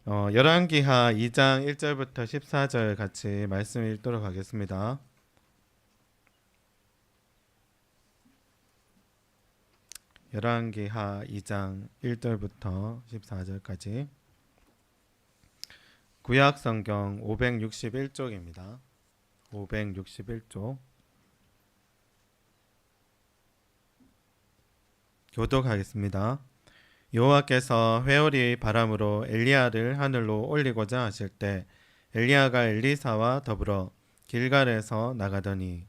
열왕기하 2장 1절부터 14절 같이 말씀 읽도록 하겠습니다. 열왕기하 2장 1절부터 14절까지 구약 성경 561쪽입니다. 561쪽 교독하겠습니다. 여호와께서 회오리 바람으로 엘리야를 하늘로 올리고자 하실 때 엘리야가 엘리사와 더불어 길갈에서 나가더니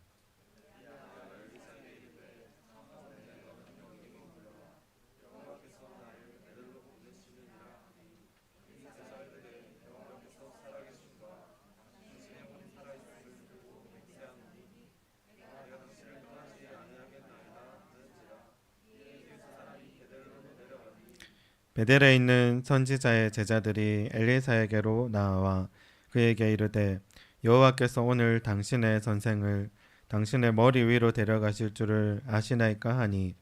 베델에 있는 선지자의 제자들이 엘리사에게로 나와 그에게 이르되 여호와께서 오늘 당신의 선생을 당신의 머리 위로 데려가실 줄을 아시나이까 하니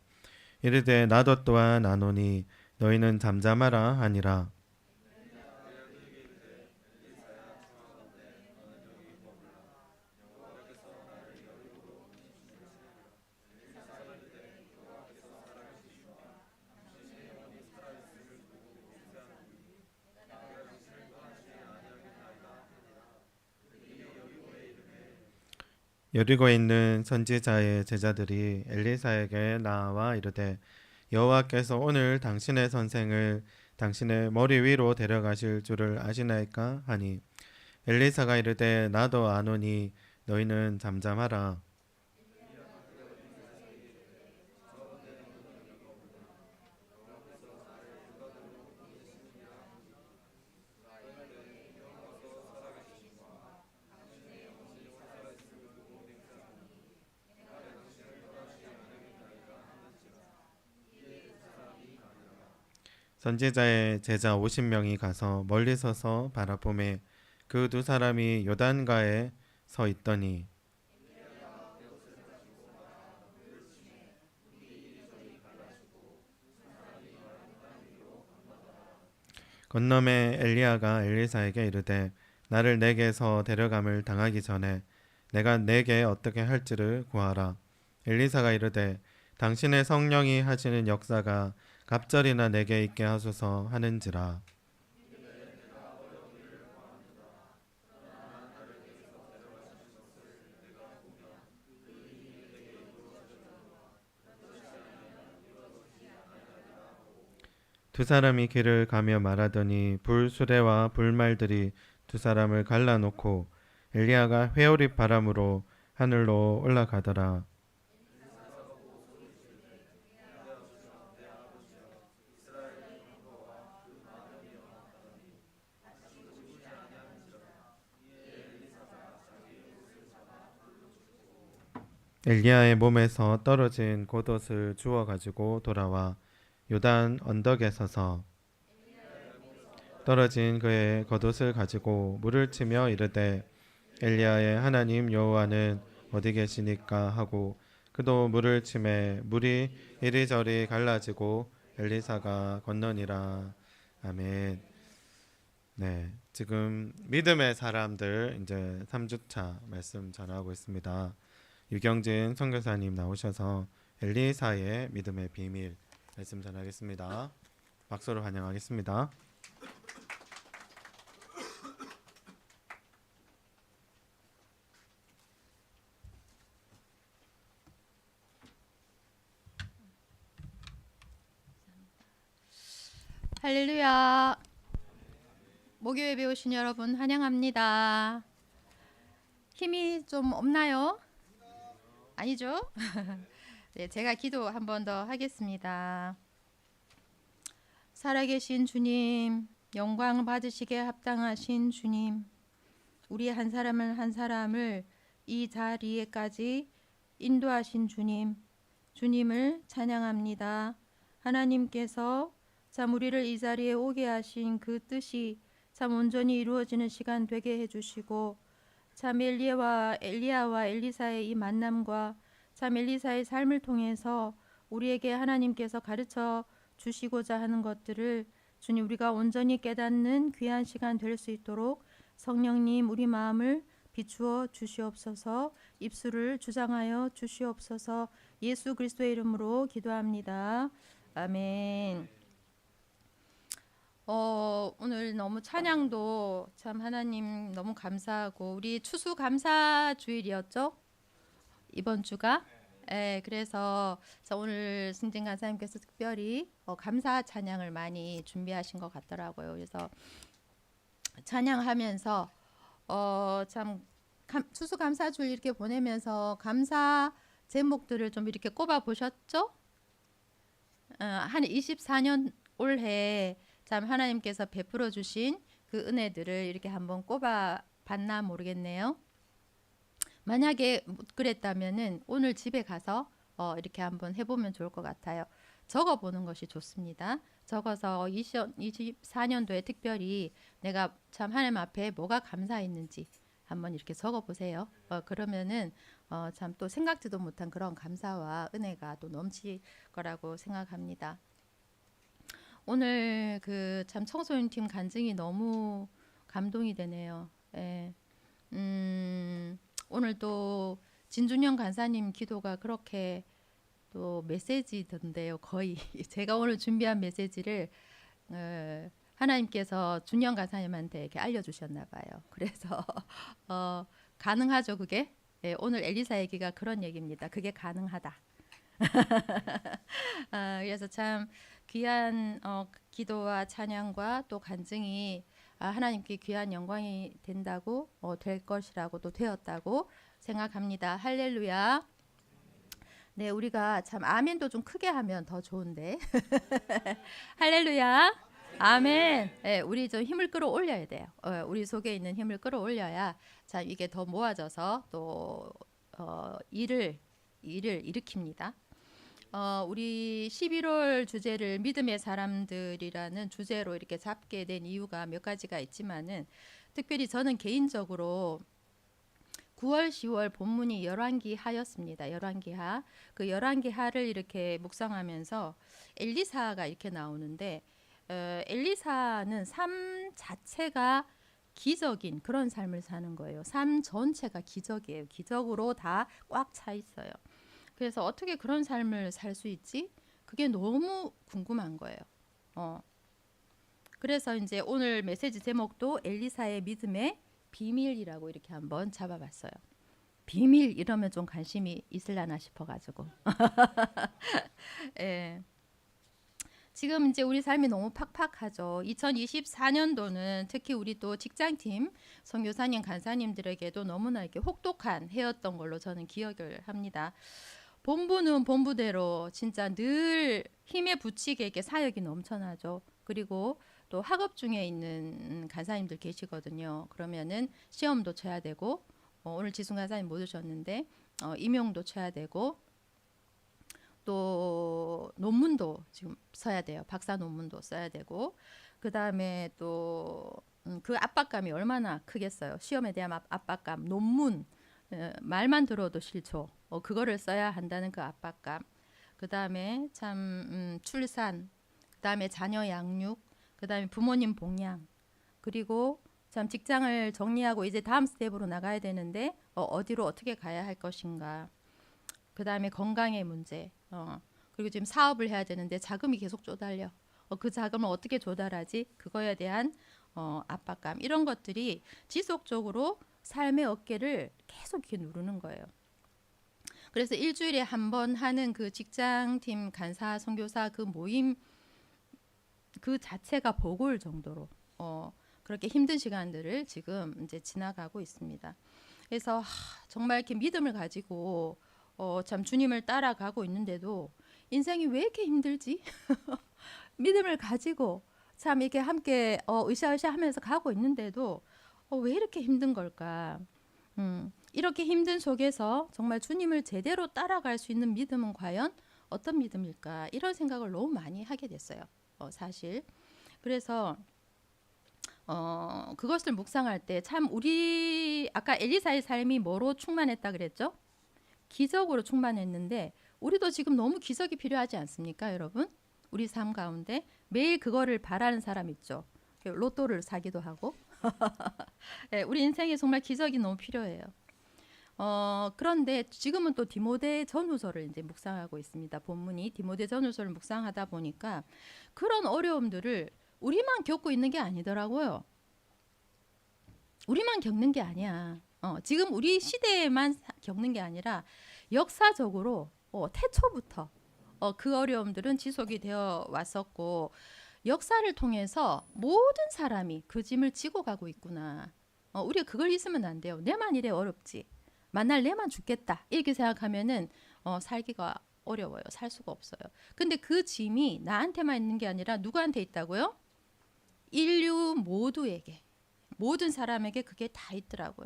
이르되 나도 또한 아노니 너희는 잠잠하라 하니라. 여리고에 있는 선지자의 제자들이 엘리사에게 나와 이르되 여호와께서 오늘 당신의 선생을 당신의 머리 위로 데려가실 줄을 아시나이까 하니 엘리사가 이르되 나도 아노니 너희는 잠잠하라. 선지자의 제자 50명이 가서 멀리 서서 바라보매 그 두 사람이 요단가에 서 있더니 건너매 엘리야가 엘리사에게 이르되 나를 내게서 데려감을 당하기 전에 내가 내게 어떻게 할지를 구하라. 엘리사가 이르되 당신의 성령이 하시는 역사가 갑절이나 내게 있게 하소서 하는지라. 두 사람이 길을 가며 말하더니 불수레와 불말들이 두 사람을 갈라놓고 엘리야가 회오리 바람으로 하늘로 올라가더라. 엘리야의 몸에서 떨어진 겉옷을 주워 가지고 돌아와 요단 언덕에 서서 떨어진 그의 겉옷을 가지고 물을 치며 이르되 엘리야의 하나님 여호와는 어디 계시니까 하고 그도 물을 치매 물이 이리저리 갈라지고 엘리사가 건너니라. 아멘. 네, 지금 믿음의 사람들 이제 3주차 말씀 전하고 있습니다. 유경진 선교사님 나오셔서 엘리사의 믿음의 비밀 말씀 전하겠습니다. 박수로 환영하겠습니다. 할렐루야. 목요예배 오신 여러분 환영합니다. 힘이 좀 없나요? 아니죠? 네, 제가 기도 한 번 더 하겠습니다. 살아계신 주님, 영광 받으시기에 합당하신 주님, 우리 한 사람을 한 사람을 이 자리에까지 인도하신 주님, 주님을 찬양합니다. 하나님께서 참 우리를 이 자리에 오게 하신 그 뜻이 참 온전히 이루어지는 시간 되게 해주시고 참 엘리야와 엘리사의 이 만남과 참 엘리사의 삶을 통해서 우리에게 하나님께서 가르쳐 주시고자 하는 것들을 주님, 우리가 온전히 깨닫는 귀한 시간 될 수 있도록 성령님 우리 마음을 비추어 주시옵소서. 입술을 주장하여 주시옵소서. 예수 그리스도의 이름으로 기도합니다. 아멘. 오늘 너무 찬양도 참 하나님 너무 감사하고, 우리 추수감사 주일이었죠? 이번 주가. 예, 그래서 오늘 승진 간사님께서 특별히 감사 찬양을 많이 준비하신 것 같더라고요. 그래서 찬양하면서 참 추수감사 주일 이렇게 보내면서 감사 제목들을 좀 이렇게 꼽아 보셨죠? 한 24년 올해 참 하나님께서 베풀어 주신 그 은혜들을 이렇게 한번 꼽아 봤나 모르겠네요. 만약에 못 그랬다면은 오늘 집에 가서 이렇게 한번 해보면 좋을 것 같아요. 적어보는 것이 좋습니다. 적어서 24년도에 특별히 내가 참 하나님 앞에 뭐가 감사했는지 한번 이렇게 적어보세요. 그러면은 참 또 생각지도 못한 그런 감사와 은혜가 또 넘칠 거라고 생각합니다. 오늘 그 참 청소년 팀 간증이 너무 감동이 되네요. 예. 오늘 또 진준영 간사님 기도가 그렇게 또 메시지던데요. 거의 제가 오늘 준비한 메시지를 하나님께서 준영 간사님한테 이렇게 알려주셨나 봐요. 그래서 가능하죠, 그게? 예, 오늘 엘리사 얘기가 그런 얘기입니다. 그게 가능하다. 그래서 참 귀한 기도와 찬양과 또 간증이 하나님께 귀한 영광이 된다고 될 것이라고 또 되었다고 생각합니다. 할렐루야. 네, 우리가 참 아멘도 좀 크게 하면 더 좋은데. 할렐루야. 아멘. 네, 우리 좀 힘을 끌어올려야 돼요. 우리 속에 있는 힘을 끌어올려야 참 이게 더 모아져서 또 일을 일으킵니다. 우리 11월 주제를 믿음의 사람들이라는 주제로 이렇게 잡게 된 이유가 몇 가지가 있지만은, 특별히 저는 개인적으로 9월, 10월 본문이 열왕기하였습니다. 열왕기하. 그 열왕기하를 이렇게 묵상하면서 엘리사가 이렇게 나오는데, 엘리사는 삶 자체가 기적인 그런 삶을 사는 거예요. 삶 전체가 기적이에요. 기적으로 다 꽉 차 있어요. 그래서 어떻게 그런 삶을 살 수 있지? 그게 너무 궁금한 거예요. 그래서 이제 오늘 메시지 제목도 엘리사의 믿음의 비밀이라고 이렇게 한번 잡아봤어요. 비밀 이러면 좀 관심이 있으려나 싶어가지고. 예. 지금 이제 우리 삶이 너무 팍팍하죠. 2024년도는 특히 우리 또 직장팀 선교사님, 간사님들에게도 너무나 이렇게 혹독한 해였던 걸로 저는 기억을 합니다. 본부는 본부대로 진짜 늘 힘에 부치게 이렇게 사역이 넘쳐나죠. 그리고 또 학업 중에 있는 간사님들 계시거든요. 그러면은 시험도 쳐야 되고, 오늘 지순 간사님 못 오셨는데 임용도 쳐야 되고, 또 논문도 지금 써야 돼요. 박사 논문도 써야 되고, 그 다음에 또 그 압박감이 얼마나 크겠어요. 시험에 대한 압박감, 논문, 말만 들어도 싫죠. 그거를 써야 한다는 그 압박감. 그 다음에 참 출산, 그 다음에 자녀 양육, 그 다음에 부모님 봉양, 그리고 참 직장을 정리하고 이제 다음 스텝으로 나가야 되는데 어디로 어떻게 가야 할 것인가. 그 다음에 건강의 문제, 그리고 지금 사업을 해야 되는데 자금이 계속 쪼달려. 그 자금을 어떻게 조달하지? 그거에 대한 압박감, 이런 것들이 지속적으로 삶의 어깨를 계속 이렇게 누르는 거예요. 그래서 일주일에 한 번 하는 그 직장팀 간사 선교사 그 모임 그 자체가 버거울 정도로 그렇게 힘든 시간들을 지금 이제 지나가고 있습니다. 그래서 정말 이렇게 믿음을 가지고 참 주님을 따라가고 있는데도 인생이 왜 이렇게 힘들지? 믿음을 가지고 참 이렇게 함께 으쌰으쌰 하면서 가고 있는데도 왜 이렇게 힘든 걸까? 이렇게 힘든 속에서 정말 주님을 제대로 따라갈 수 있는 믿음은 과연 어떤 믿음일까? 이런 생각을 너무 많이 하게 됐어요. 사실. 그래서 그것을 묵상할 때 참 우리 아까 엘리사의 삶이 뭐로 충만했다 그랬죠? 기적으로 충만했는데 우리도 지금 너무 기적이 필요하지 않습니까, 여러분? 우리 삶 가운데 매일 그거를 바라는 사람 있죠. 로또를 사기도 하고. 예, 우리 인생에 정말 기적이 너무 필요해요. 그런데 지금은 또 디모데 전후서를 이제 묵상하고 있습니다. 본문이 디모데 전후서를 묵상하다 보니까 그런 어려움들을 우리만 겪고 있는 게 아니더라고요. 우리만 겪는 게 아니야. 지금 우리 시대에만 겪는 게 아니라 역사적으로 태초부터 그 어려움들은 지속이 되어 왔었고 역사를 통해서 모든 사람이 그 짐을 지고 가고 있구나. 우리가 그걸 잊으면 안 돼요. 내만 이래 어렵지. 만날 내만 죽겠다. 이렇게 생각하면은 살기가 어려워요. 살 수가 없어요. 근데 그 짐이 나한테만 있는 게 아니라 누구한테 있다고요? 인류 모두에게, 모든 사람에게 그게 다 있더라고요.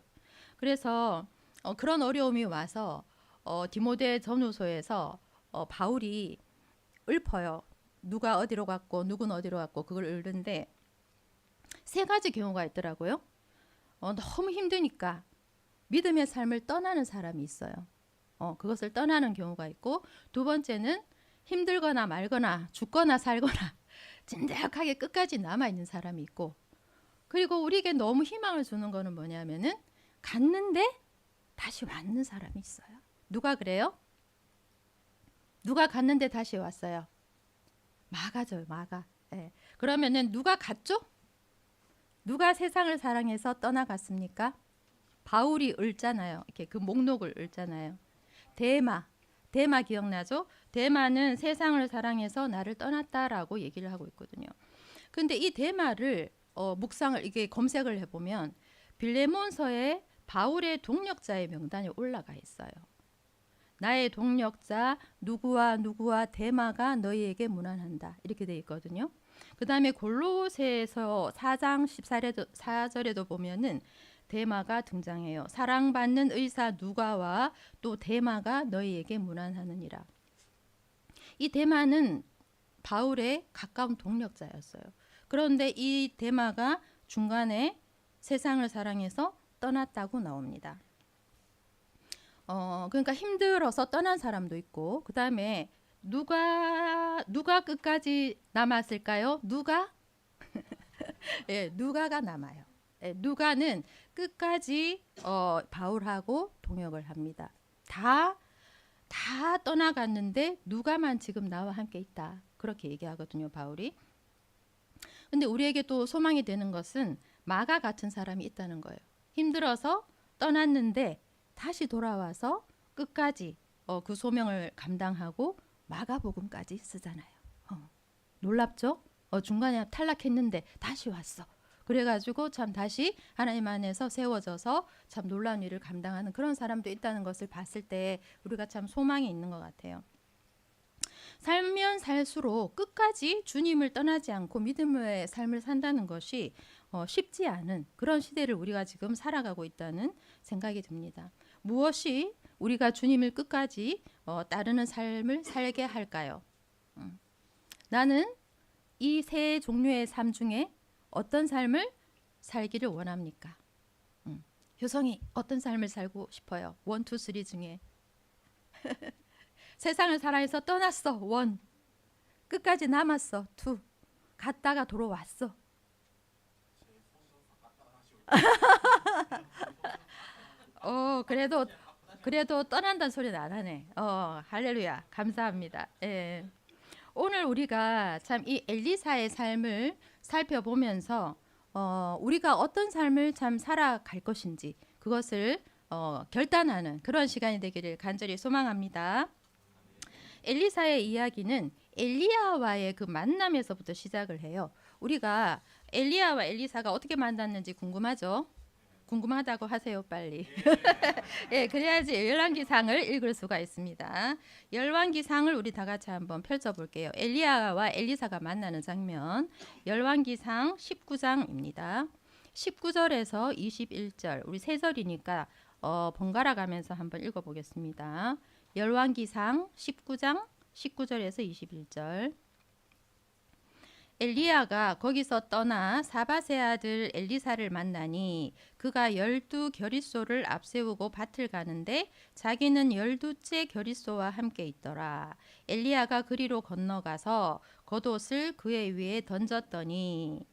그래서 그런 어려움이 와서 디모데 전후서에서 바울이 읊어요. 누가 어디로 갔고 누구는 어디로 갔고 그걸 읊는데 세 가지 경우가 있더라고요. 너무 힘드니까 믿음의 삶을 떠나는 사람이 있어요. 그것을 떠나는 경우가 있고 두 번째는 힘들거나 말거나 죽거나 살거나 진득하게 끝까지 남아있는 사람이 있고 그리고 우리에게 너무 희망을 주는 거는 뭐냐면은 갔는데 다시 왔는 사람이 있어요. 누가 그래요? 누가 갔는데 다시 왔어요? 마가죠, 마가. 예. 그러면은 누가 갔죠? 누가 세상을 사랑해서 떠나갔습니까? 바울이 읊잖아요. 이렇게 그 목록을 읊잖아요. 데마 기억나죠? 데마는 세상을 사랑해서 나를 떠났다라고 얘기를 하고 있거든요. 근데 이 데마를 묵상을 이게 검색을 해보면 빌레몬서에 바울의 동력자의 명단에 올라가 있어요. 나의 동력자 누구와 누구와 데마가 너희에게 문안한다. 이렇게 돼 있거든요. 그 다음에 골로새서 4장 14절에도 보면은 데마가 등장해요. 사랑받는 의사 누가와 또 데마가 너희에게 문안하느니라. 이 데마는 바울의 가까운 동력자였어요. 그런데 이 데마가 중간에 세상을 사랑해서 떠났다고 나옵니다. 그러니까 힘들어서 떠난 사람도 있고 그 다음에 누가 끝까지 남았을까요? 누가? 예, 누가가 남아요. 예, 누가는 끝까지 바울하고 동역을 합니다. 다 떠나갔는데 누가만 지금 나와 함께 있다. 그렇게 얘기하거든요, 바울이. 근데 우리에게 또 소망이 되는 것은 마가 같은 사람이 있다는 거예요. 힘들어서 떠났는데 다시 돌아와서 끝까지 그 소명을 감당하고 마가복음까지 쓰잖아요. 놀랍죠? 중간에 탈락했는데 다시 왔어. 그래가지고 참 다시 하나님 안에서 세워져서 참 놀라운 일을 감당하는 그런 사람도 있다는 것을 봤을 때 우리가 참 소망이 있는 것 같아요. 살면 살수록 끝까지 주님을 떠나지 않고 믿음의 삶을 산다는 것이 쉽지 않은 그런 시대를 우리가 지금 살아가고 있다는 생각이 듭니다. 무엇이 우리가 주님을 끝까지 따르는 삶을 살게 할까요? 나는 이 세 종류의 삶 중에 어떤 삶을 살기를 원합니까? 효성이 어떤 삶을 살고 싶어요? 1, 2, 3 중에 세상을 살아서 떠났어. 1. 끝까지 남았어. 2. 갔다가 돌아왔어. 그래도 떠난다는 소리는 안 하네. 할렐루야. 감사합니다. 예. 오늘 우리가 참 이 엘리사의 삶을 살펴보면서 우리가 어떤 삶을 참 살아갈 것인지 그것을 결단하는 그런 시간이 되기를 간절히 소망합니다. 엘리사의 이야기는 엘리야와의 그 만남에서부터 시작을 해요. 우리가 엘리야와 엘리사가 어떻게 만났는지 궁금하죠? 궁금하다고 하세요, 빨리. 예, 그래야지 열왕기상을 읽을 수가 있습니다. 열왕기상을 우리 다 같이 한번 펼쳐볼게요. 엘리야와 엘리사가 만나는 장면. 열왕기상 19장입니다. 19절에서 21절, 우리 세 절이니까 번갈아 가면서 한번 읽어보겠습니다. 열왕기상 19장 19절에서 21절. 엘리야가 거기서 떠나 사밧의 아들 엘리사를 만나니 그가 12겨릿소를 앞세우고 밭을 가는데 자기는 12째 겨릿소와 함께 있더라. 엘리야가 그리로 건너가서 겉옷을 그의 위에 던졌더니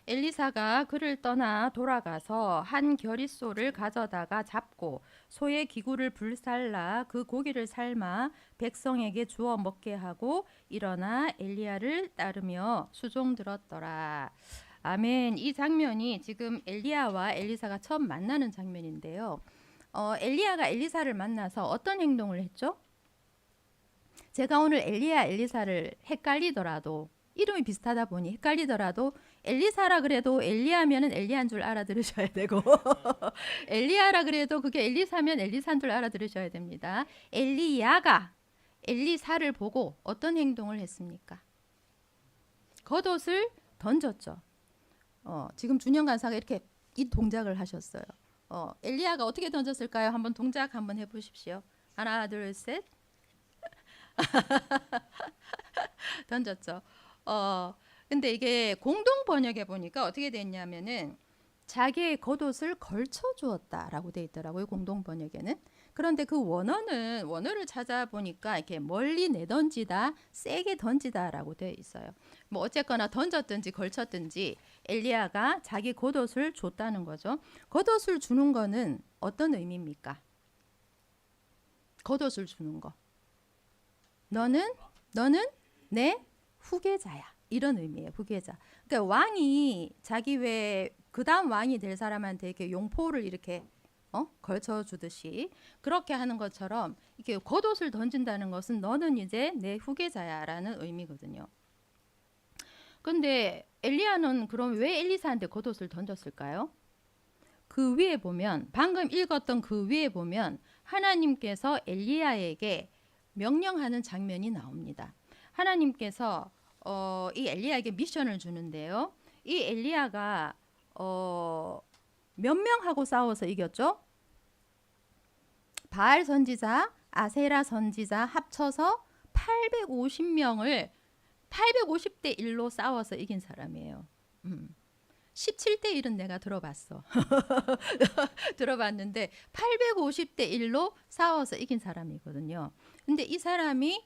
엘리사가 그를 떠나 돌아가서 한 겨릿소를 가져다가 잡고 소의 기구를 불살라 그 고기를 삶아 백성에게 주어 먹게 하고 일어나 엘리야를 따르며 수종 들었더라. 아멘. 이 장면이 지금 엘리야와 엘리사가 처음 만나는 장면인데요. 엘리야가 엘리사를 만나서 어떤 행동을 했죠? 제가 오늘 엘리야 엘리사를 헷갈리더라도 이름이 비슷하다 보니 헷갈리더라도 엘리사라 그래도 엘리야면은 엘리야인 줄 알아들으셔야 되고 엘리야라 그래도 그게 엘리사면 엘리사인 줄 알아들으셔야 됩니다. 엘리야가 엘리사를 보고 어떤 행동을 했습니까? 겉옷을 던졌죠. 지금 준영 간사가 이렇게 이 동작을 하셨어요. 엘리야가 어떻게 던졌을까요? 한번 동작 한번 해보십시오. 하나, 둘, 셋. 던졌죠. 근데 이게 공동 번역에 보니까 어떻게 됐냐면은 자기의 겉옷을 걸쳐 주었다라고 돼 있더라고요. 공동 번역에는. 그런데 그 원어를 찾아보니까 이렇게 멀리 내던지다, 세게 던지다라고 되어 있어요. 뭐 어쨌거나 던졌든지 걸쳤든지 엘리야가 자기 겉옷을 줬다는 거죠. 겉옷을 주는 거는 어떤 의미입니까? 겉옷을 주는 거. 너는 내 후계자야. 이런 의미예요. 후계자. 그러니까 왕이 자기 외 그다음 왕이 될 사람한테 이렇게 용포를 이렇게 걸쳐 주듯이 그렇게 하는 것처럼 이렇게 겉옷을 던진다는 것은 너는 이제 내 후계자야라는 의미거든요. 근데 엘리야는 그럼 왜 엘리사한테 겉옷을 던졌을까요? 그 위에 보면 방금 읽었던 그 위에 보면 하나님께서 엘리야에게 명령하는 장면이 나옵니다. 하나님께서 이 엘리야에게 미션을 주는데요. 이 엘리야가 몇 명하고 싸워서 이겼죠? 바알 선지자, 아세라 선지자 합쳐서 850명을 850대 1로 싸워서 이긴 사람이에요. 17대 1은 내가 들어봤어. 들어봤는데 850대 1로 싸워서 이긴 사람이거든요. 근데 이 사람이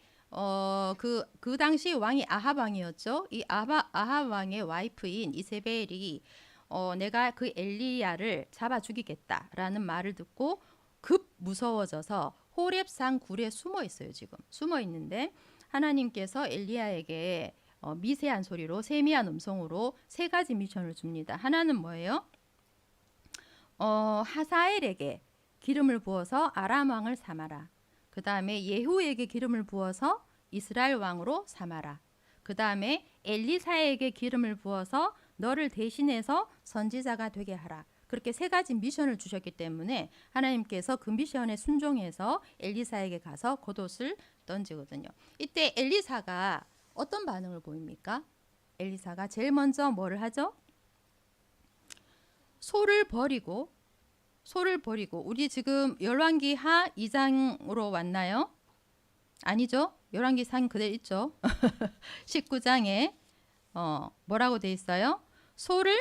그 당시 왕이 아합 왕이었죠. 이 아합 왕의 와이프인 이세벨이 내가 그 엘리야를 잡아 죽이겠다라는 말을 듣고 급 무서워져서 호렙산 굴에 숨어 있어요. 지금 숨어 있는데 하나님께서 엘리야에게 미세한 소리로 세미한 음성으로 세 가지 미션을 줍니다. 하나는 뭐예요? 하사엘에게 기름을 부어서 아람 왕을 삼아라. 그 다음에 예후에게 기름을 부어서 이스라엘 왕으로 삼아라. 그 다음에 엘리사에게 기름을 부어서 너를 대신해서 선지자가 되게 하라. 그렇게 세 가지 미션을 주셨기 때문에 하나님께서 그 미션에 순종해서 엘리사에게 가서 겉옷을 던지거든요. 이때 엘리사가 어떤 반응을 보입니까? 엘리사가 제일 먼저 뭐를 하죠? 소를 버리고 우리 지금 열왕기하 2장으로 왔나요? 아니죠. 열왕기상 그대로 있죠. 19장에 뭐라고 돼 있어요? 소를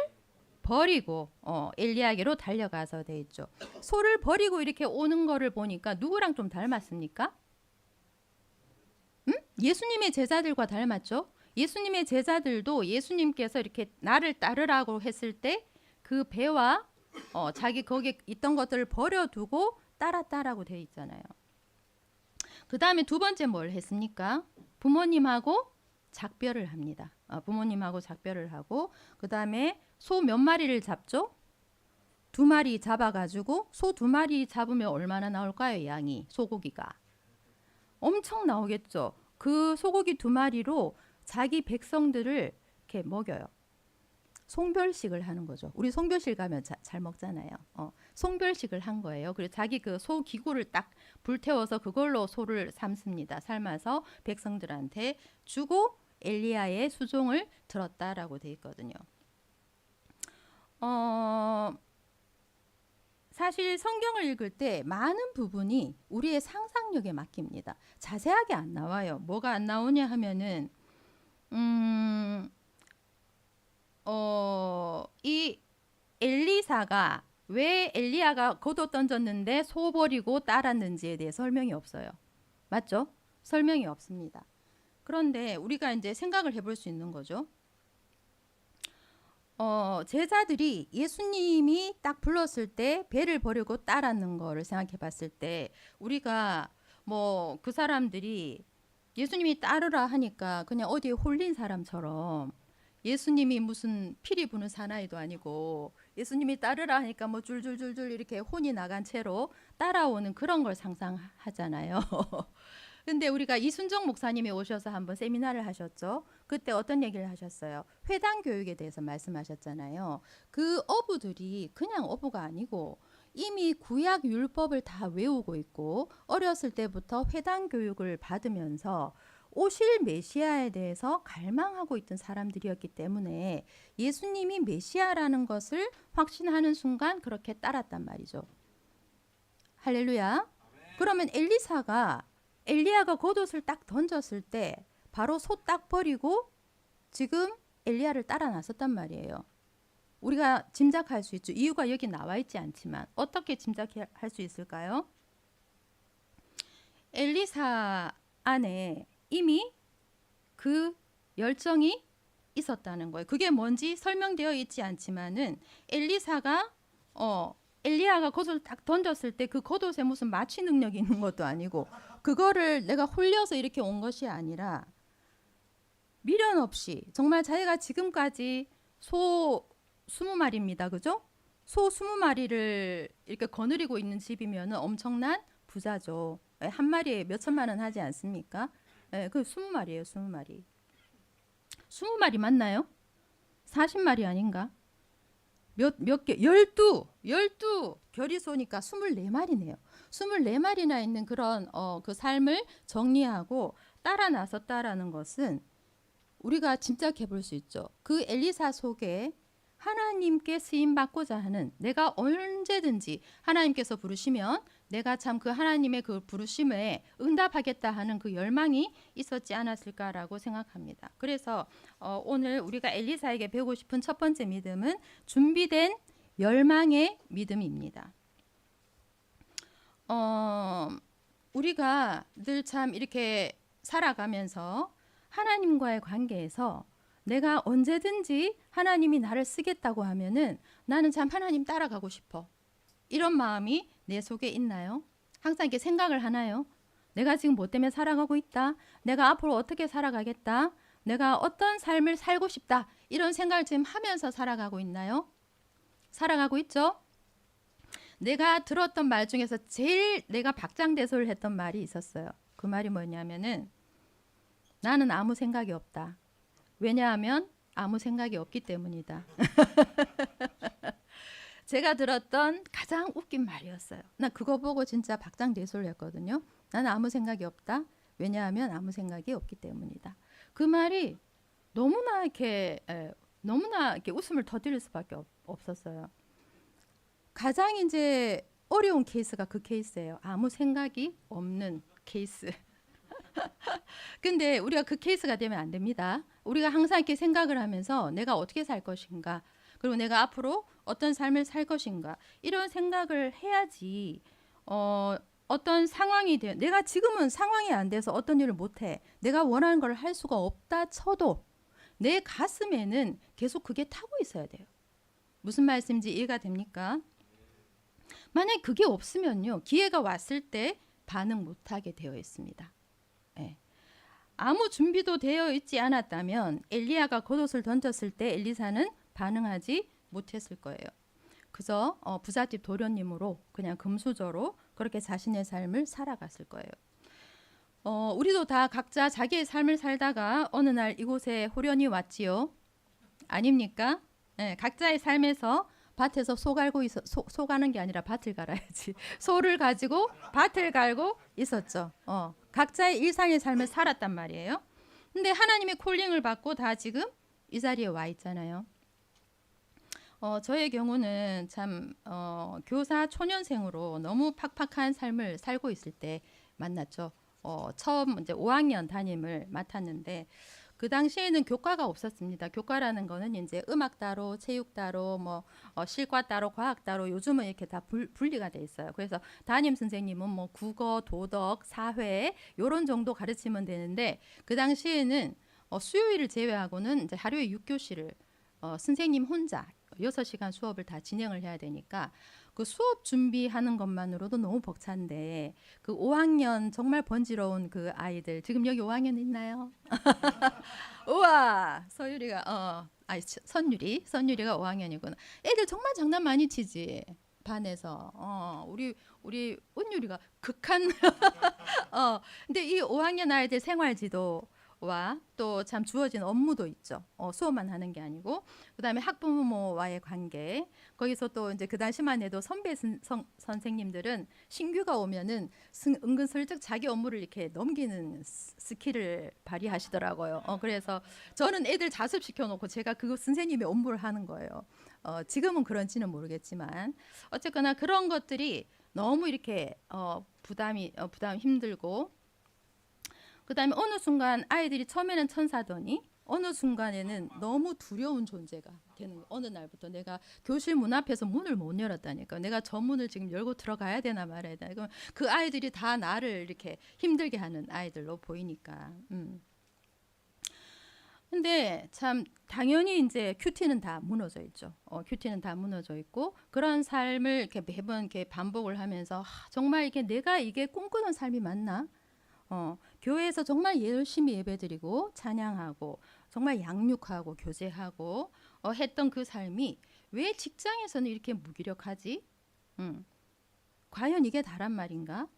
버리고 엘리야에게로 달려가서 돼 있죠. 소를 버리고 이렇게 오는 거를 보니까 누구랑 좀 닮았습니까? 예수님의 제자들과 닮았죠. 예수님의 제자들도 예수님께서 이렇게 나를 따르라고 했을 때 그 배와 자기 거기에 있던 것들을 버려두고 따랐다라고 되어 있잖아요. 그 다음에 두 번째 뭘 했습니까? 부모님하고 작별을 합니다. 부모님하고 작별을 하고 그 다음에 소 몇 마리를 잡죠? 2마리 잡아가지고 소 2마리 잡으면 얼마나 나올까요? 양이 소고기가 엄청 나오겠죠. 그 소고기 2마리로 자기 백성들을 이렇게 먹여요. 송별식을 하는 거죠. 우리 송별식 가면 잘 먹잖아요. 송별식을 한 거예요. 그리고 자기 그 소 기구를 딱 불태워서 그걸로 소를 삶습니다. 삶아서 백성들한테 주고 엘리야의 수종을 들었다라고 돼 있거든요. 사실 성경을 읽을 때 많은 부분이 우리의 상상력에 맡깁니다. 자세하게 안 나와요. 뭐가 안 나오냐 하면은 이 엘리사가 왜 엘리야가 겉옷 던졌는데 소 버리고 따랐는지에 대해 설명이 없어요. 맞죠? 설명이 없습니다. 그런데 우리가 이제 생각을 해볼 수 있는 거죠. 제자들이 예수님이 딱 불렀을 때 배를 버리고 따랐는 거를 생각해 봤을 때 우리가 뭐 그 사람들이 예수님이 따르라 하니까 그냥 어디에 홀린 사람처럼 예수님이 무슨 피리 부는 사나이도 아니고 예수님이 따르라 하니까 뭐 줄줄줄줄 이렇게 혼이 나간 채로 따라오는 그런 걸 상상하잖아요. 근데 우리가 이순정 목사님이 오셔서 한번 세미나를 하셨죠. 그때 어떤 얘기를 하셨어요? 회당 교육에 대해서 말씀하셨잖아요. 그 어부들이 그냥 어부가 아니고 이미 구약 율법을 다 외우고 있고 어렸을 때부터 회당 교육을 받으면서 오실 메시아에 대해서 갈망하고 있던 사람들이었기 때문에 예수님이 메시아라는 것을 확신하는 순간 그렇게 따랐단 말이죠. 할렐루야. 그러면 엘리야가 겉옷을 딱 던졌을 때 바로 소 딱 버리고 지금 엘리야를 따라 나섰단 말이에요. 우리가 짐작할 수 있죠. 이유가 여기 나와 있지 않지만 어떻게 짐작할 수 있을까요? 엘리사 안에 이미 그 열정이 있었다는 거예요. 그게 뭔지 설명되어 있지 않지만은 엘리야가 겉옷을 딱 던졌을 때 그 겉옷에 무슨 마취 능력이 있는 것도 아니고 그거를 내가 홀려서 이렇게 온 것이 아니라 미련 없이 정말 자기가 지금까지 소 20마리입니다. 그죠? 소 20마리를 이렇게 거느리고 있는 집이면 엄청난 부자죠. 한 마리에 몇 천만 원 하지 않습니까? 그 20마리예요. 20마리. 20마리 맞나요? 40마리 아닌가? 몇 개? 12 결의소니까 24마리네요. 24마리나 있는 그런 그 삶을 정리하고 따라 나섰다라는 것은 우리가 짐작해 볼 수 있죠. 그 엘리사 속에 하나님께 쓰임 받고자 하는 내가 언제든지 하나님께서 부르시면 내가 참 그 하나님의 그 부르심에 응답하겠다 하는 그 열망이 있었지 않았을까라고 생각합니다. 그래서 오늘 우리가 엘리사에게 배우고 싶은 첫 번째 믿음은 준비된 열망의 믿음입니다. 우리가 늘 참 이렇게 살아가면서 하나님과의 관계에서 내가 언제든지 하나님이 나를 쓰겠다고 하면은 나는 참 하나님 따라가고 싶어. 이런 마음이 내 속에 있나요? 항상 이렇게 생각을 하나요? 내가 지금 뭐 때문에 살아가고 있다. 내가 앞으로 어떻게 살아가겠다. 내가 어떤 삶을 살고 싶다. 이런 생각을 지금 하면서 살아가고 있나요? 살아가고 있죠? 내가 들었던 말 중에서 제일 내가 박장대소를 했던 말이 있었어요. 그 말이 뭐냐면은 나는 아무 생각이 없다. 왜냐하면 아무 생각이 없기 때문이다. 제가 들었던 가장 웃긴 말이었어요. 나 그거 보고 진짜 박장대소를 했거든요. 나는 아무 생각이 없다. 왜냐하면 아무 생각이 없기 때문이다. 그 말이 너무나 이렇게 웃음을 터뜨릴 수밖에 없었어요. 가장 이제 어려운 케이스가 그 케이스예요. 아무 생각이 없는 케이스. 근데 우리가 그 케이스가 되면 안 됩니다. 우리가 항상 이렇게 생각을 하면서 내가 어떻게 살 것인가, 그리고 내가 앞으로 어떤 삶을 살 것인가, 이런 생각을 해야지 어떤 상황이 돼. 내가 지금은 상황이 안 돼서 어떤 일을 못해. 내가 원하는 걸 할 수가 없다 쳐도 내 가슴에는 계속 그게 타고 있어야 돼요. 무슨 말씀인지 이해가 됩니까? 만약에 그게 없으면요, 기회가 왔을 때 반응 못하게 되어 있습니다. 네. 아무 준비도 되어 있지 않았다면 엘리야가 겉옷을 던졌을 때 엘리사는 반응하지 못했을 거예요. 그저 부잣집 도련님으로 그냥 금수저로 그렇게 자신의 삶을 살아갔을 거예요. 우리도 다 각자 자기의 삶을 살다가 어느 날 이곳에 호련히 왔지요. 아닙니까? 네, 각자의 삶에서 밭에서 소 갈고 소 가는 게 아니라 밭을 갈아야지. 소를 가지고 밭을 갈고 있었죠. 각자의 일상의 삶을 살았단 말이에요. 근데 하나님의 콜링을 받고 다 지금 이 자리에 와 있잖아요. 저의 경우는 참 교사 초년생으로 너무 팍팍한 삶을 살고 있을 때 만났죠. 처음 이제 5학년 담임을 맡았는데 그 당시에는 교과가 없었습니다. 교과라는 거는 이제 음악 따로, 체육 따로, 뭐 실과 따로, 과학 따로 요즘은 이렇게 다 분리가 돼 있어요. 그래서 담임 선생님은 뭐 국어, 도덕, 사회 요런 정도 가르치면 되는데 그 당시에는 수요일을 제외하고는 이제 하루에 6교시를 선생님 혼자 6시간 수업을 다 진행을 해야 되니까 그 수업 준비하는 것만으로도 너무 벅찬데 그 5학년 정말 번지러운 그 아이들 지금 여기 5학년 있나요? 우와 서유리가 선유리가 5학년이구나. 애들 정말 장난 많이 치지 반에서 우리 은유리가 극한 근데 이 5학년 아이들 생활지도와 또 참 주어진 업무도 있죠. 수업만 하는 게 아니고 그다음에 학부모와의 관계 거기서 또 이제 그 당시만 해도 선배 선생님들은 신규가 오면은 은근슬쩍 자기 업무를 이렇게 넘기는 스킬을 발휘하시더라고요. 그래서 저는 애들 자습시켜 놓고 제가 그 선생님의 업무를 하는 거예요. 지금은 그런지는 모르겠지만 어쨌거나 그런 것들이 너무 이렇게 부담 힘들고 그다음에 어느 순간 아이들이 처음에는 천사더니 어느 순간에는 너무 두려운 존재가 되는 거예요. 어느 날부터 내가 교실 문 앞에서 문을 못 열었다니까. 내가 저 문을 지금 열고 들어가야 되나 말아야 되나. 그럼 그 아이들이 다 나를 이렇게 힘들게 하는 아이들로 보이니까. 근데 참 당연히 이제 큐티는 다 무너져 있죠. 큐티는 다 무너져 있고 그런 삶을 이렇게 매번 이렇게 반복을 하면서 정말 이게 내가 이게 꿈꾸는 삶이 맞나? 교회에서 정말 열심히 예배드리고 찬양하고 정말 양육하고 교제하고 했던 그 삶이 왜 직장에서는 이렇게 무기력하지? 과연 이게 다란 말인가?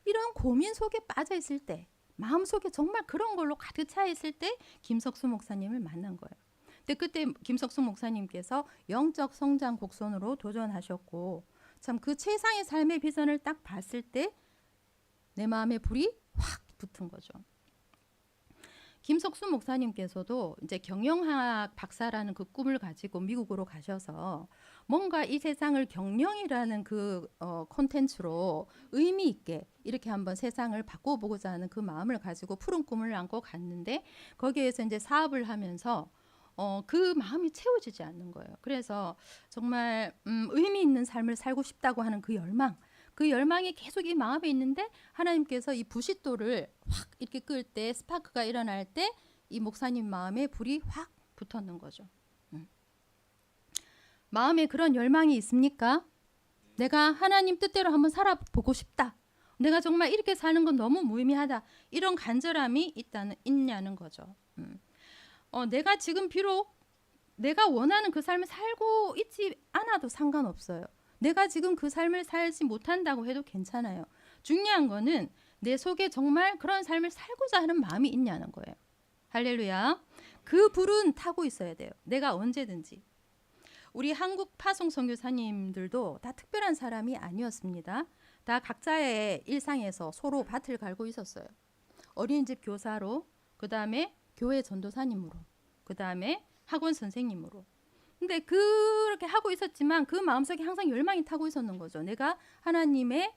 이런 고민 속에 빠져 있을 때 마음속에 정말 그런 걸로 가득 차 있을 때 김석수 목사님을 만난 거예요. 근데 그때 김석수 목사님께서 영적 성장 곡선으로 도전하셨고 참 그 최상의 삶의 비전을 딱 봤을 때 내 마음에 불이 확 붙은 거죠. 김석수 목사님께서도 이제 경영학 박사라는 그 꿈을 가지고 미국으로 가셔서 뭔가 이 세상을 경영이라는 그 콘텐츠로 의미 있게 이렇게 한번 세상을 바꿔보고자 하는 그 마음을 가지고 푸른 꿈을 안고 갔는데 거기에서 이제 사업을 하면서 그 마음이 채워지지 않는 거예요. 그래서 정말 의미 있는 삶을 살고 싶다고 하는 그 열망이 계속 이 마음에 있는데 하나님께서 이 부싯돌을 확 이렇게 끌 때 스파크가 일어날 때 이 목사님 마음에 불이 확 붙었는 거죠. 마음에 그런 열망이 있습니까? 내가 하나님 뜻대로 한번 살아보고 싶다. 내가 정말 이렇게 사는 건 너무 무의미하다. 이런 간절함이 있냐는 거죠. 내가 지금 비록 내가 원하는 그 삶을 살고 있지 않아도 상관없어요. 내가 지금 그 삶을 살지 못한다고 해도 괜찮아요. 중요한 거는 내 속에 정말 그런 삶을 살고자 하는 마음이 있냐는 거예요. 할렐루야. 그 불은 타고 있어야 돼요. 내가 언제든지. 우리 한국 파송 선교사님들도 다 특별한 사람이 아니었습니다. 다 각자의 일상에서 서로 밭을 갈고 있었어요. 어린이집 교사로, 그 다음에 교회 전도사님으로, 그 다음에 학원 선생님으로. 근데 그렇게 하고 있었지만 그 마음속에 항상 열망이 타고 있었는 거죠. 내가 하나님의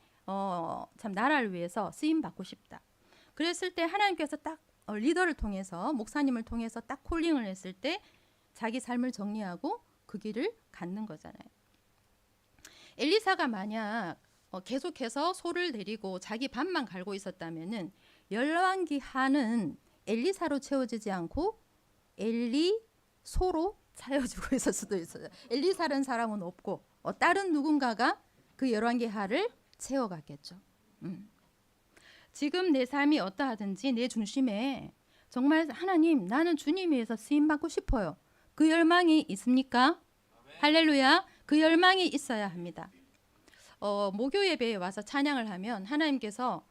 참 나라를 위해서 쓰임 받고 싶다. 그랬을 때 하나님께서 딱 리더를 통해서 목사님을 통해서 딱 콜링을 했을 때 자기 삶을 정리하고 그 길을 갖는 거잖아요. 엘리사가 만약 계속해서 소를 데리고 자기 밭만 갈고 있었다면은 열왕기 하는 엘리사로 채워지지 않고 엘리소로 차여주고 있을 수도 있어요. 엘리사라는 사람은 없고 다른 누군가가 그 열왕기 하를 채워갔겠죠. 지금 내 삶이 어떠하든지 내 중심에 정말 하나님 나는 주님 위해서 쓰임받고 싶어요. 그 열망이 있습니까? 할렐루야. 그 열망이 있어야 합니다. 목요 예배에 와서 찬양을 하면 하나님께서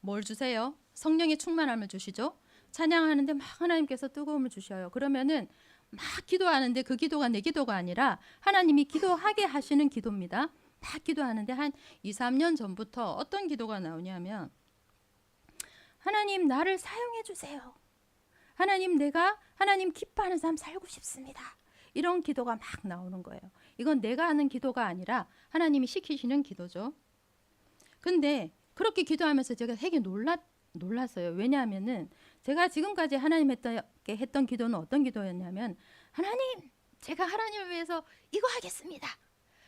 뭘 주세요? 성령의 충만함을 주시죠. 찬양하는데 막 하나님께서 뜨거움을 주셔요. 그러면은 막 기도하는데 그 기도가 내 기도가 아니라 하나님이 기도하게 하시는 기도입니다. 막 기도하는데 한 2, 3년 전부터 어떤 기도가 나오냐면 하나님 나를 사용해 주세요. 하나님 내가 하나님 기뻐하는 삶 살고 싶습니다. 이런 기도가 막 나오는 거예요. 이건 내가 하는 기도가 아니라 하나님이 시키시는 기도죠. 근데 그렇게 기도하면서 제가 되게 놀랐어요. 왜냐하면은 제가 지금까지 하나님께 했던 기도는 어떤 기도였냐면, 하나님, 제가 하나님을 위해서 이거 하겠습니다.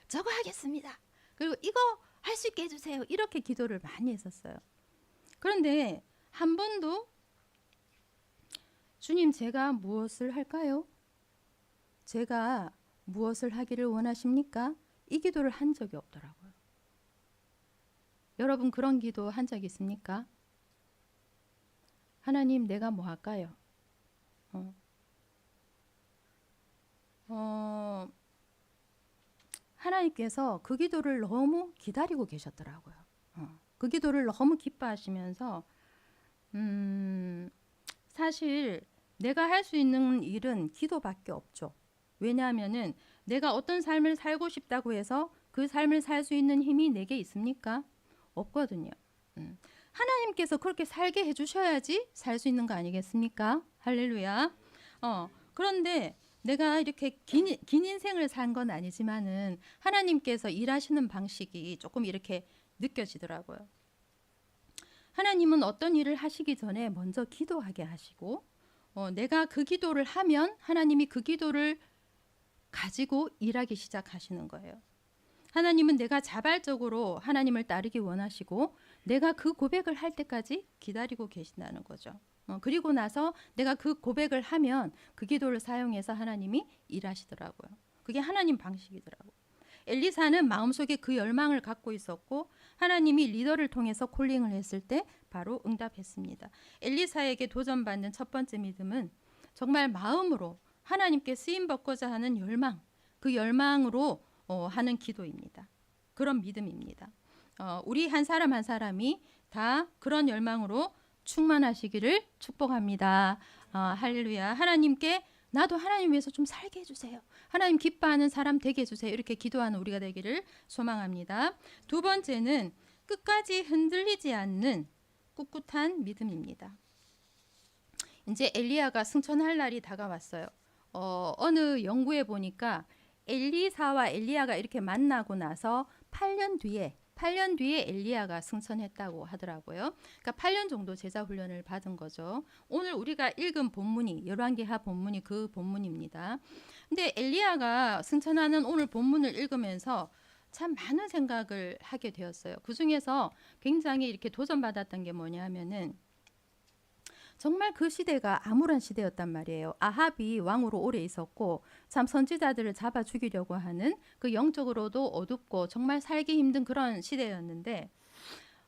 저거 하겠습니다. 그리고 이거 할 수 있게 해주세요. 이렇게 기도를 많이 했었어요. 그런데 한 번도 주님, 제가 무엇을 할까요? 제가 무엇을 하기를 원하십니까? 이 기도를 한 적이 없더라고요. 여러분 그런 기도 한 적 있습니까? 하나님, 내가 뭐 할까요? 하나님께서 그 기도를 너무 기다리고 계셨더라고요. 그 기도를 너무 기뻐하시면서 사실 내가 할 수 있는 일은 기도밖에 없죠. 왜냐하면은 내가 어떤 삶을 살고 싶다고 해서 그 삶을 살 수 있는 힘이 내게 있습니까? 없거든요. 하나님께서 그렇게 살게 해주셔야지 살 수 있는 거 아니겠습니까? 할렐루야. 그런데 내가 이렇게 긴 인생을 산 건 아니지만은 하나님께서 일하시는 방식이 조금 이렇게 느껴지더라고요. 하나님은 어떤 일을 하시기 전에 먼저 기도하게 하시고, 내가 그 기도를 하면 하나님이 그 기도를 가지고 일하기 시작하시는 거예요. 하나님은 내가 자발적으로 하나님을 따르기 원하시고 내가 그 고백을 할 때까지 기다리고 계신다는 거죠. 그리고 나서 내가 그 고백을 하면 그 기도를 사용해서 하나님이 일하시더라고요. 그게 하나님 방식이더라고요. 엘리사는 마음속에 그 열망을 갖고 있었고 하나님이 리더를 통해서 콜링을 했을 때 바로 응답했습니다. 엘리사에게 도전받는 첫 번째 믿음은 정말 마음으로 하나님께 쓰임 받고자 하는 열망, 그 열망으로 하는 기도입니다. 그런 믿음입니다. 우리 한 사람 한 사람이 다 그런 열망으로 충만하시기를 축복합니다. 할렐루야. 하나님께 나도 하나님 위해서 좀 살게 해주세요. 하나님 기뻐하는 사람 되게 해주세요. 이렇게 기도하는 우리가 되기를 소망합니다. 두 번째는 끝까지 흔들리지 않는 꿋꿋한 믿음입니다. 이제 엘리야가 승천할 날이 다가왔어요. 어느 연구에 보니까 엘리사와 엘리야가 이렇게 만나고 나서 8년 뒤에 엘리야가 승천했다고 하더라고요. 그러니까 8년 정도 제자 훈련을 받은 거죠. 오늘 우리가 읽은 본문이 열왕기하 본문이 그 본문입니다. 근데 엘리야가 승천하는 오늘 본문을 읽으면서 참 많은 생각을 하게 되었어요. 그 중에서 굉장히 이렇게 도전받았던 게 뭐냐면은 정말 그 시대가 암울한 시대였단 말이에요. 아합이 왕으로 오래 있었고 참 선지자들을 잡아 죽이려고 하는 그 영적으로도 어둡고 정말 살기 힘든 그런 시대였는데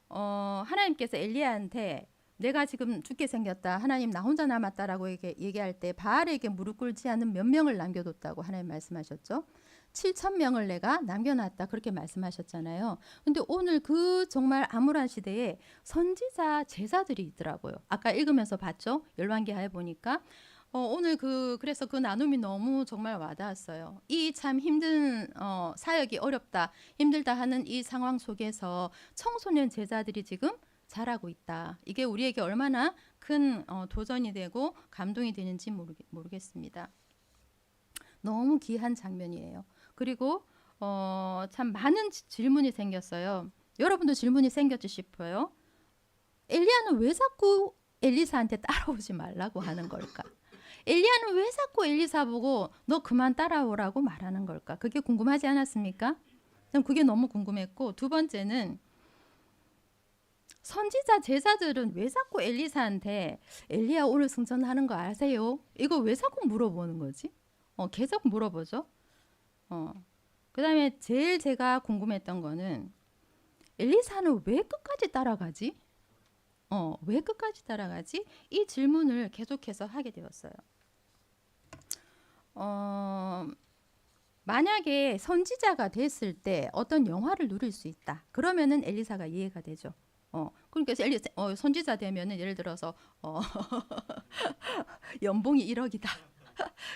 하나님께서 엘리야한테 내가 지금 죽게 생겼다. 하나님 나 혼자 남았다라고 얘기할 때 바알에게 무릎 꿇지 않는 몇 명을 남겨뒀다고 하나님 말씀하셨죠. 7,000명을 내가 남겨놨다 그렇게 말씀하셨잖아요. 근데 오늘 그 정말 암울한 시대에 선지자 제자들이 있더라고요. 아까 읽으면서 봤죠. 열왕기하에 보니까 오늘 그래서 그 나눔이 너무 정말 와닿았어요. 이 참 힘든 사역이 어렵다 힘들다 하는 이 상황 속에서 청소년 제자들이 지금 자라고 있다. 이게 우리에게 얼마나 큰 도전이 되고 감동이 되는지 모르겠습니다. 너무 귀한 장면이에요. 그리고 참 많은 질문이 생겼어요. 여러분도 질문이 생겼지 싶어요. 엘리야는 왜 자꾸 엘리사한테 따라오지 말라고 하는 걸까? 엘리야는 왜 자꾸 엘리사 보고 너 그만 따라오라고 말하는 걸까? 그게 궁금하지 않았습니까? 전 그게 너무 궁금했고, 두 번째는 선지자 제자들은 왜 자꾸 엘리사한테 엘리야 오늘 승천하는 거 아세요? 이거 왜 자꾸 물어보는 거지? 계속 물어보죠. 그 다음에 제일 제가 궁금했던 거는 엘리사는 왜 끝까지 따라가지? 왜 끝까지 따라가지? 이 질문을 계속해서 하게 되었어요. 만약에 선지자가 됐을 때 어떤 영화를 누릴 수 있다. 그러면은 엘리사가 이해가 되죠. 그러니까 선지자 되면은 예를 들어서 연봉이 1억이다.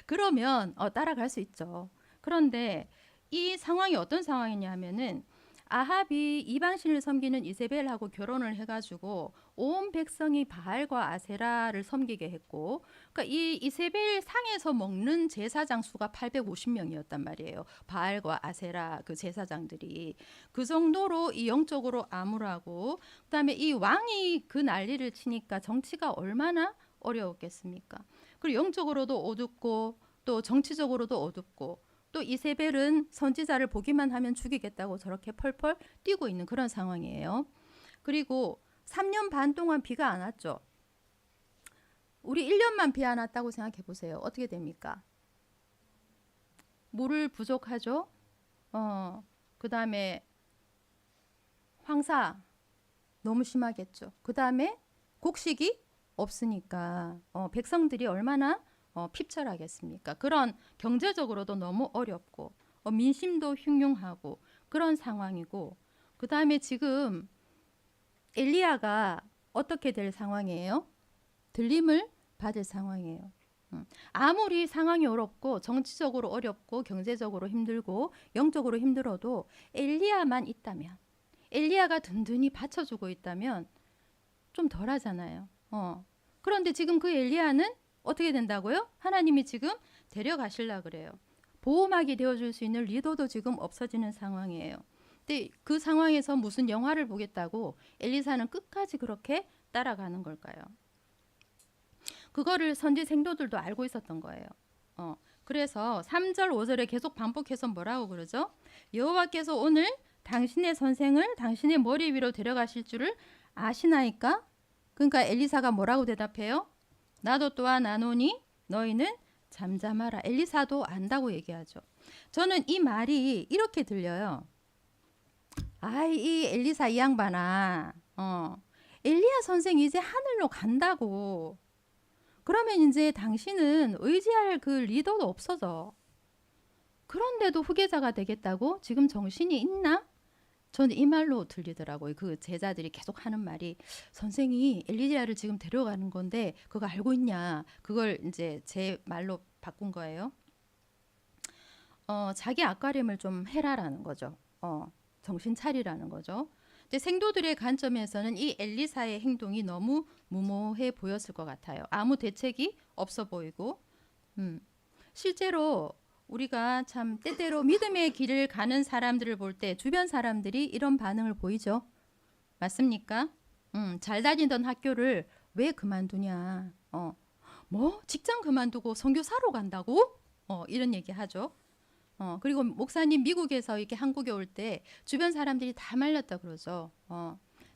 그러면 따라갈 수 있죠. 그런데 이 상황이 어떤 상황이냐면은 아합이 이방신을 섬기는 이세벨하고 결혼을 해가지고 온 백성이 바알과 아세라를 섬기게 했고, 그러니까 이 이세벨 상에서 먹는 제사장 수가 850명이었단 말이에요. 바알과 아세라 그 제사장들이 그 정도로 이 영적으로 암울하고, 그다음에 이 왕이 그 난리를 치니까 정치가 얼마나 어려웠겠습니까? 그리고 영적으로도 어둡고 또 정치적으로도 어둡고, 또 이세벨은 선지자를 보기만 하면 죽이겠다고 저렇게 펄펄 뛰고 있는 그런 상황이에요. 그리고 3년 반 동안 비가 안 왔죠. 우리 1년만 비 안 왔다고 생각해 보세요. 어떻게 됩니까? 물을 부족하죠. 그 다음에 황사 너무 심하겠죠. 그 다음에 곡식이 없으니까 백성들이 얼마나 핍절하겠습니까? 그런 경제적으로도 너무 어렵고 민심도 흉흉하고 그런 상황이고, 그 다음에 지금 엘리야가 어떻게 될 상황이에요? 들림을 받을 상황이에요. 아무리 상황이 어렵고 정치적으로 어렵고 경제적으로 힘들고 영적으로 힘들어도 엘리야만 있다면, 엘리야가 든든히 받쳐주고 있다면 좀 덜하잖아요. 그런데 지금 그 엘리야는 어떻게 된다고요? 하나님이 지금 데려가시려 그래요. 보호막이 되어줄 수 있는 리더도 지금 없어지는 상황이에요. 근데 그 상황에서 무슨 영화를 보겠다고 엘리사는 끝까지 그렇게 따라가는 걸까요? 그거를 선지 생도들도 알고 있었던 거예요. 그래서 3절 5절에 계속 반복해서 뭐라고 그러죠? 여호와께서 오늘 당신의 선생을 당신의 머리 위로 데려가실 줄을 아시나이까? 그러니까 엘리사가 뭐라고 대답해요? 나도 또한 아노니 너희는 잠잠하라. 엘리사도 안다고 얘기하죠. 저는 이 말이 이렇게 들려요. 이 엘리사 이 양반아, 엘리야 선생 이제 하늘로 간다고. 그러면 이제 당신은 의지할 그 리더도 없어져. 그런데도 후계자가 되겠다고? 지금 정신이 있나? 저는 이 말로 들리더라고요. 그 제자들이 계속 하는 말이, 선생이 엘리야를 지금 데려가는 건데 그거 알고 있냐? 그걸 이제 제 말로 바꾼 거예요. 자기 앞가림을 좀 해라라는 거죠. 정신 차리라는 거죠. 근데 생도들의 관점에서는 이 엘리사의 행동이 너무 무모해 보였을 것 같아요. 아무 대책이 없어 보이고, 실제로 우리가 참 때때로 믿음의 길을 가는 사람들을 볼 때 주변 사람들이 이런 반응을 보이죠. 맞습니까? 잘 다니던 학교를 왜 그만두냐? 뭐 직장 그만두고 선교사로 간다고? 이런 얘기 하죠. 그리고 목사님 미국에서 이렇게 한국에 올 때 주변 사람들이 다 말렸다 그러죠.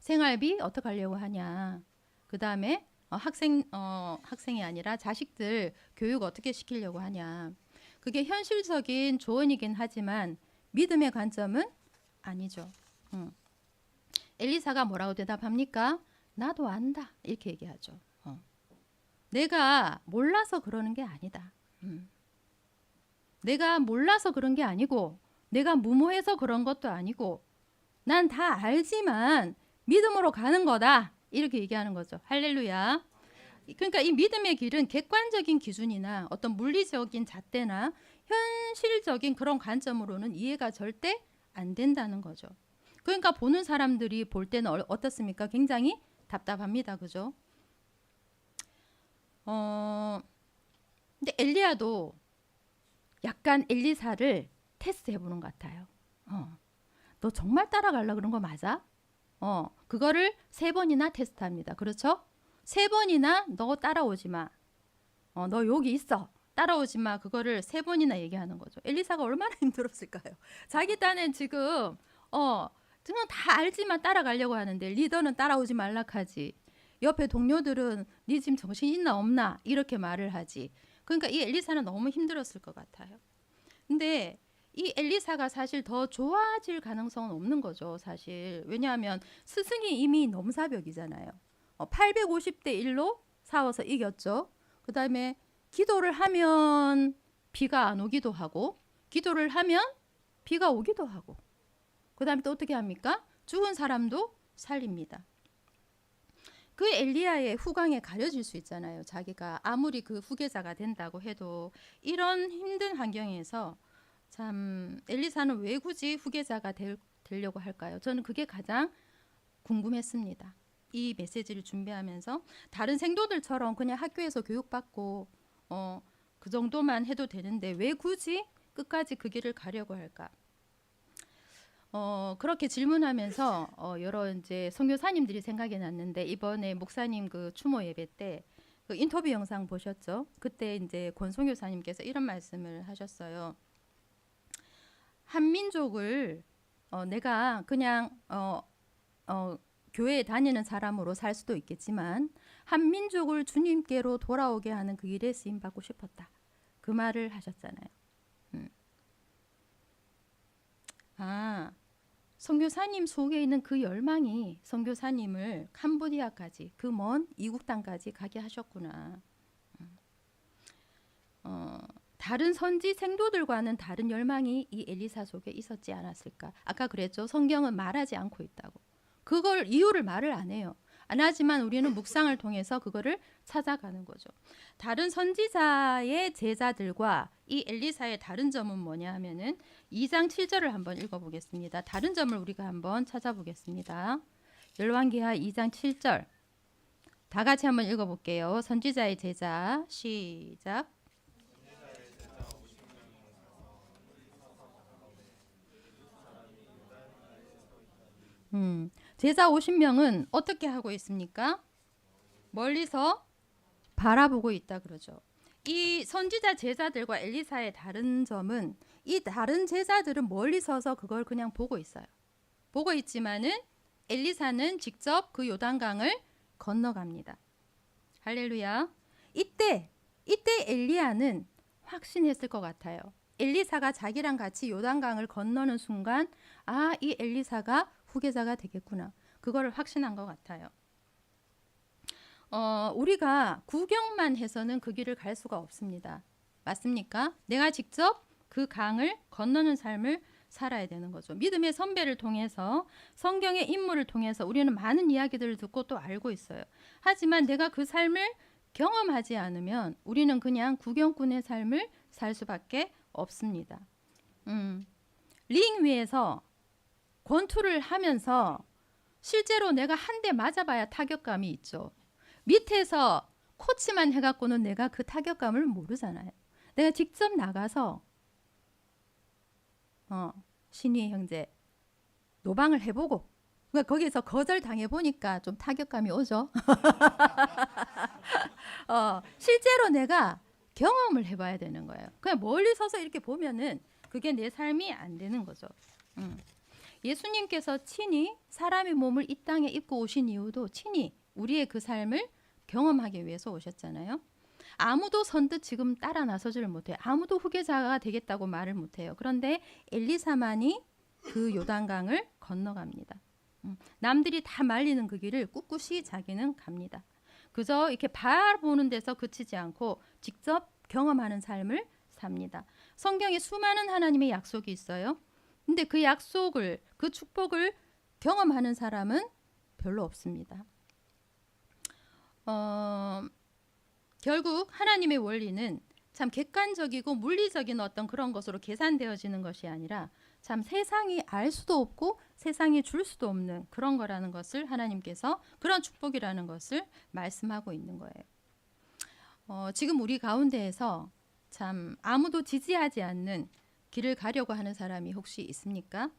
생활비 어떻게 하려고 하냐? 그 다음에 학생이 아니라 자식들 교육 어떻게 시키려고 하냐? 그게 현실적인 조언이긴 하지만 믿음의 관점은 아니죠. 엘리사가 뭐라고 대답합니까? 나도 안다. 이렇게 얘기하죠. 내가 몰라서 그러는 게 아니다. 내가 몰라서 그런 게 아니고 내가 무모해서 그런 것도 아니고 난 다 알지만 믿음으로 가는 거다. 이렇게 얘기하는 거죠. 할렐루야. 그러니까 이 믿음의 길은 객관적인 기준이나 어떤 물리적인 잣대나 현실적인 그런 관점으로는 이해가 절대 안 된다는 거죠. 그러니까 보는 사람들이 볼 때는 어떻습니까? 굉장히 답답합니다. 그죠? 근데 엘리야도 약간 엘리사를 테스트 해보는 것 같아요. 너 정말 따라가려고 그런 거 맞아? 그거를 3번이나 테스트합니다. 그렇죠? 3번이나 너 따라오지 마. 너 여기 있어. 따라오지 마. 그거를 3번이나 얘기하는 거죠. 엘리사가 얼마나 힘들었을까요? 자기 딴엔 지금 지금 다 알지만 따라가려고 하는데 리더는 따라오지 말라 하지. 옆에 동료들은 네 지금 정신 있나 없나 이렇게 말을 하지. 그러니까 이 엘리사는 너무 힘들었을 것 같아요. 근데 이 엘리사가 사실 더 좋아질 가능성은 없는 거죠. 사실. 왜냐하면 스승이 이미 넘사벽이잖아요. 850대 1로 싸워서 이겼죠. 그 다음에 기도를 하면 비가 안 오기도 하고 기도를 하면 비가 오기도 하고 그 다음에 또 어떻게 합니까? 죽은 사람도 살립니다. 그 엘리야의 후광에 가려질 수 있잖아요. 자기가 아무리 그 후계자가 된다고 해도 이런 힘든 환경에서 참 엘리사는 왜 굳이 후계자가 되려고 할까요? 저는 그게 가장 궁금했습니다. 이 메시지를 준비하면서 다른 생도들처럼 그냥 학교에서 교육받고 그 정도만 해도 되는데 왜 굳이 끝까지 그 길을 가려고 할까? 그렇게 질문하면서 여러 이제 선교사님들이 생각이 났는데 이번에 목사님 그 추모 예배 때 그 인터뷰 영상 보셨죠? 그때 이제 권선교사님께서 이런 말씀을 하셨어요. 한민족을 내가 그냥 교회에 다니는 사람으로 살 수도 있겠지만 한민족을 주님께로 돌아오게 하는 그 일에 쓰임 받고 싶었다. 그 말을 하셨잖아요. 선교사님 속에 있는 그 열망이 선교사님을 캄보디아까지 그 먼 이국 땅까지 가게 하셨구나. 다른 선지 생도들과는 다른 열망이 이 엘리사 속에 있었지 않았을까. 아까 그랬죠. 성경은 말하지 않고 있다고. 그걸 이유를 말을 안 해요. 안 하지만 우리는 묵상을 통해서 그거를 찾아가는 거죠. 다른 선지자의 제자들과 이 엘리사의 다른 점은 뭐냐 하면은 2장 7절을 한번 읽어보겠습니다. 다른 점을 우리가 한번 찾아보겠습니다. 열왕기하 2장 7절 다 같이 한번 읽어볼게요. 선지자의 제자 시작. 제자 50명은 어떻게 하고 있습니까? 멀리서 바라보고 있다 그러죠. 이 선지자 제자들과 엘리사의 다른 점은 이 다른 제자들은 멀리 서서 그걸 그냥 보고 있어요. 보고 있지만은 엘리사는 직접 그 요단강을 건너갑니다. 할렐루야. 이때 엘리야는 확신했을 것 같아요. 엘리사가 자기랑 같이 요단강을 건너는 순간 이 엘리사가 후계자가 되겠구나. 그거를 확신한 것 같아요. 우리가 구경만 해서는 그 길을 갈 수가 없습니다. 맞습니까? 내가 직접 그 강을 건너는 삶을 살아야 되는 거죠. 믿음의 선배를 통해서 성경의 인물을 통해서 우리는 많은 이야기들을 듣고 또 알고 있어요. 하지만 내가 그 삶을 경험하지 않으면 우리는 그냥 구경꾼의 삶을 살 수밖에 없습니다. 링 위에서 권투를 하면서 실제로 내가 한 대 맞아봐야 타격감이 있죠. 밑에서 코치만 해갖고는 내가 그 타격감을 모르잖아요. 내가 직접 나가서 신희 형제 노방을 해보고 그러니까 거기서 거절당해보니까 좀 타격감이 오죠. 실제로 내가 경험을 해봐야 되는 거예요. 그냥 멀리 서서 이렇게 보면은 그게 내 삶이 안 되는 거죠. 예수님께서 친히 사람의 몸을 이 땅에 입고 오신 이유도 친히 우리의 그 삶을 경험하기 위해서 오셨잖아요. 아무도 선뜻 지금 따라 나서지를 못해요. 아무도 후계자가 되겠다고 말을 못해요. 그런데 엘리사만이 그 요단강을 건너갑니다. 남들이 다 말리는 그 길을 꿋꿋이 자기는 갑니다. 그저 이렇게 바라보는 데서 그치지 않고 직접 경험하는 삶을 삽니다. 성경에 수많은 하나님의 약속이 있어요. 근데 그 약속을, 그 축복을 경험하는 사람은 별로 없습니다. 결국 하나님의 원리는 참 객관적이고 물리적인 어떤 그런 것으로 계산되어지는 것이 아니라 참 세상이 알 수도 없고 세상이 줄 수도 없는 그런 거라는 것을 하나님께서 그런 축복이라는 것을 말씀하고 있는 거예요. 지금 우리 가운데에서 참 아무도 지지하지 않는 길을 가려고 하는 사람이 혹시 있습니까?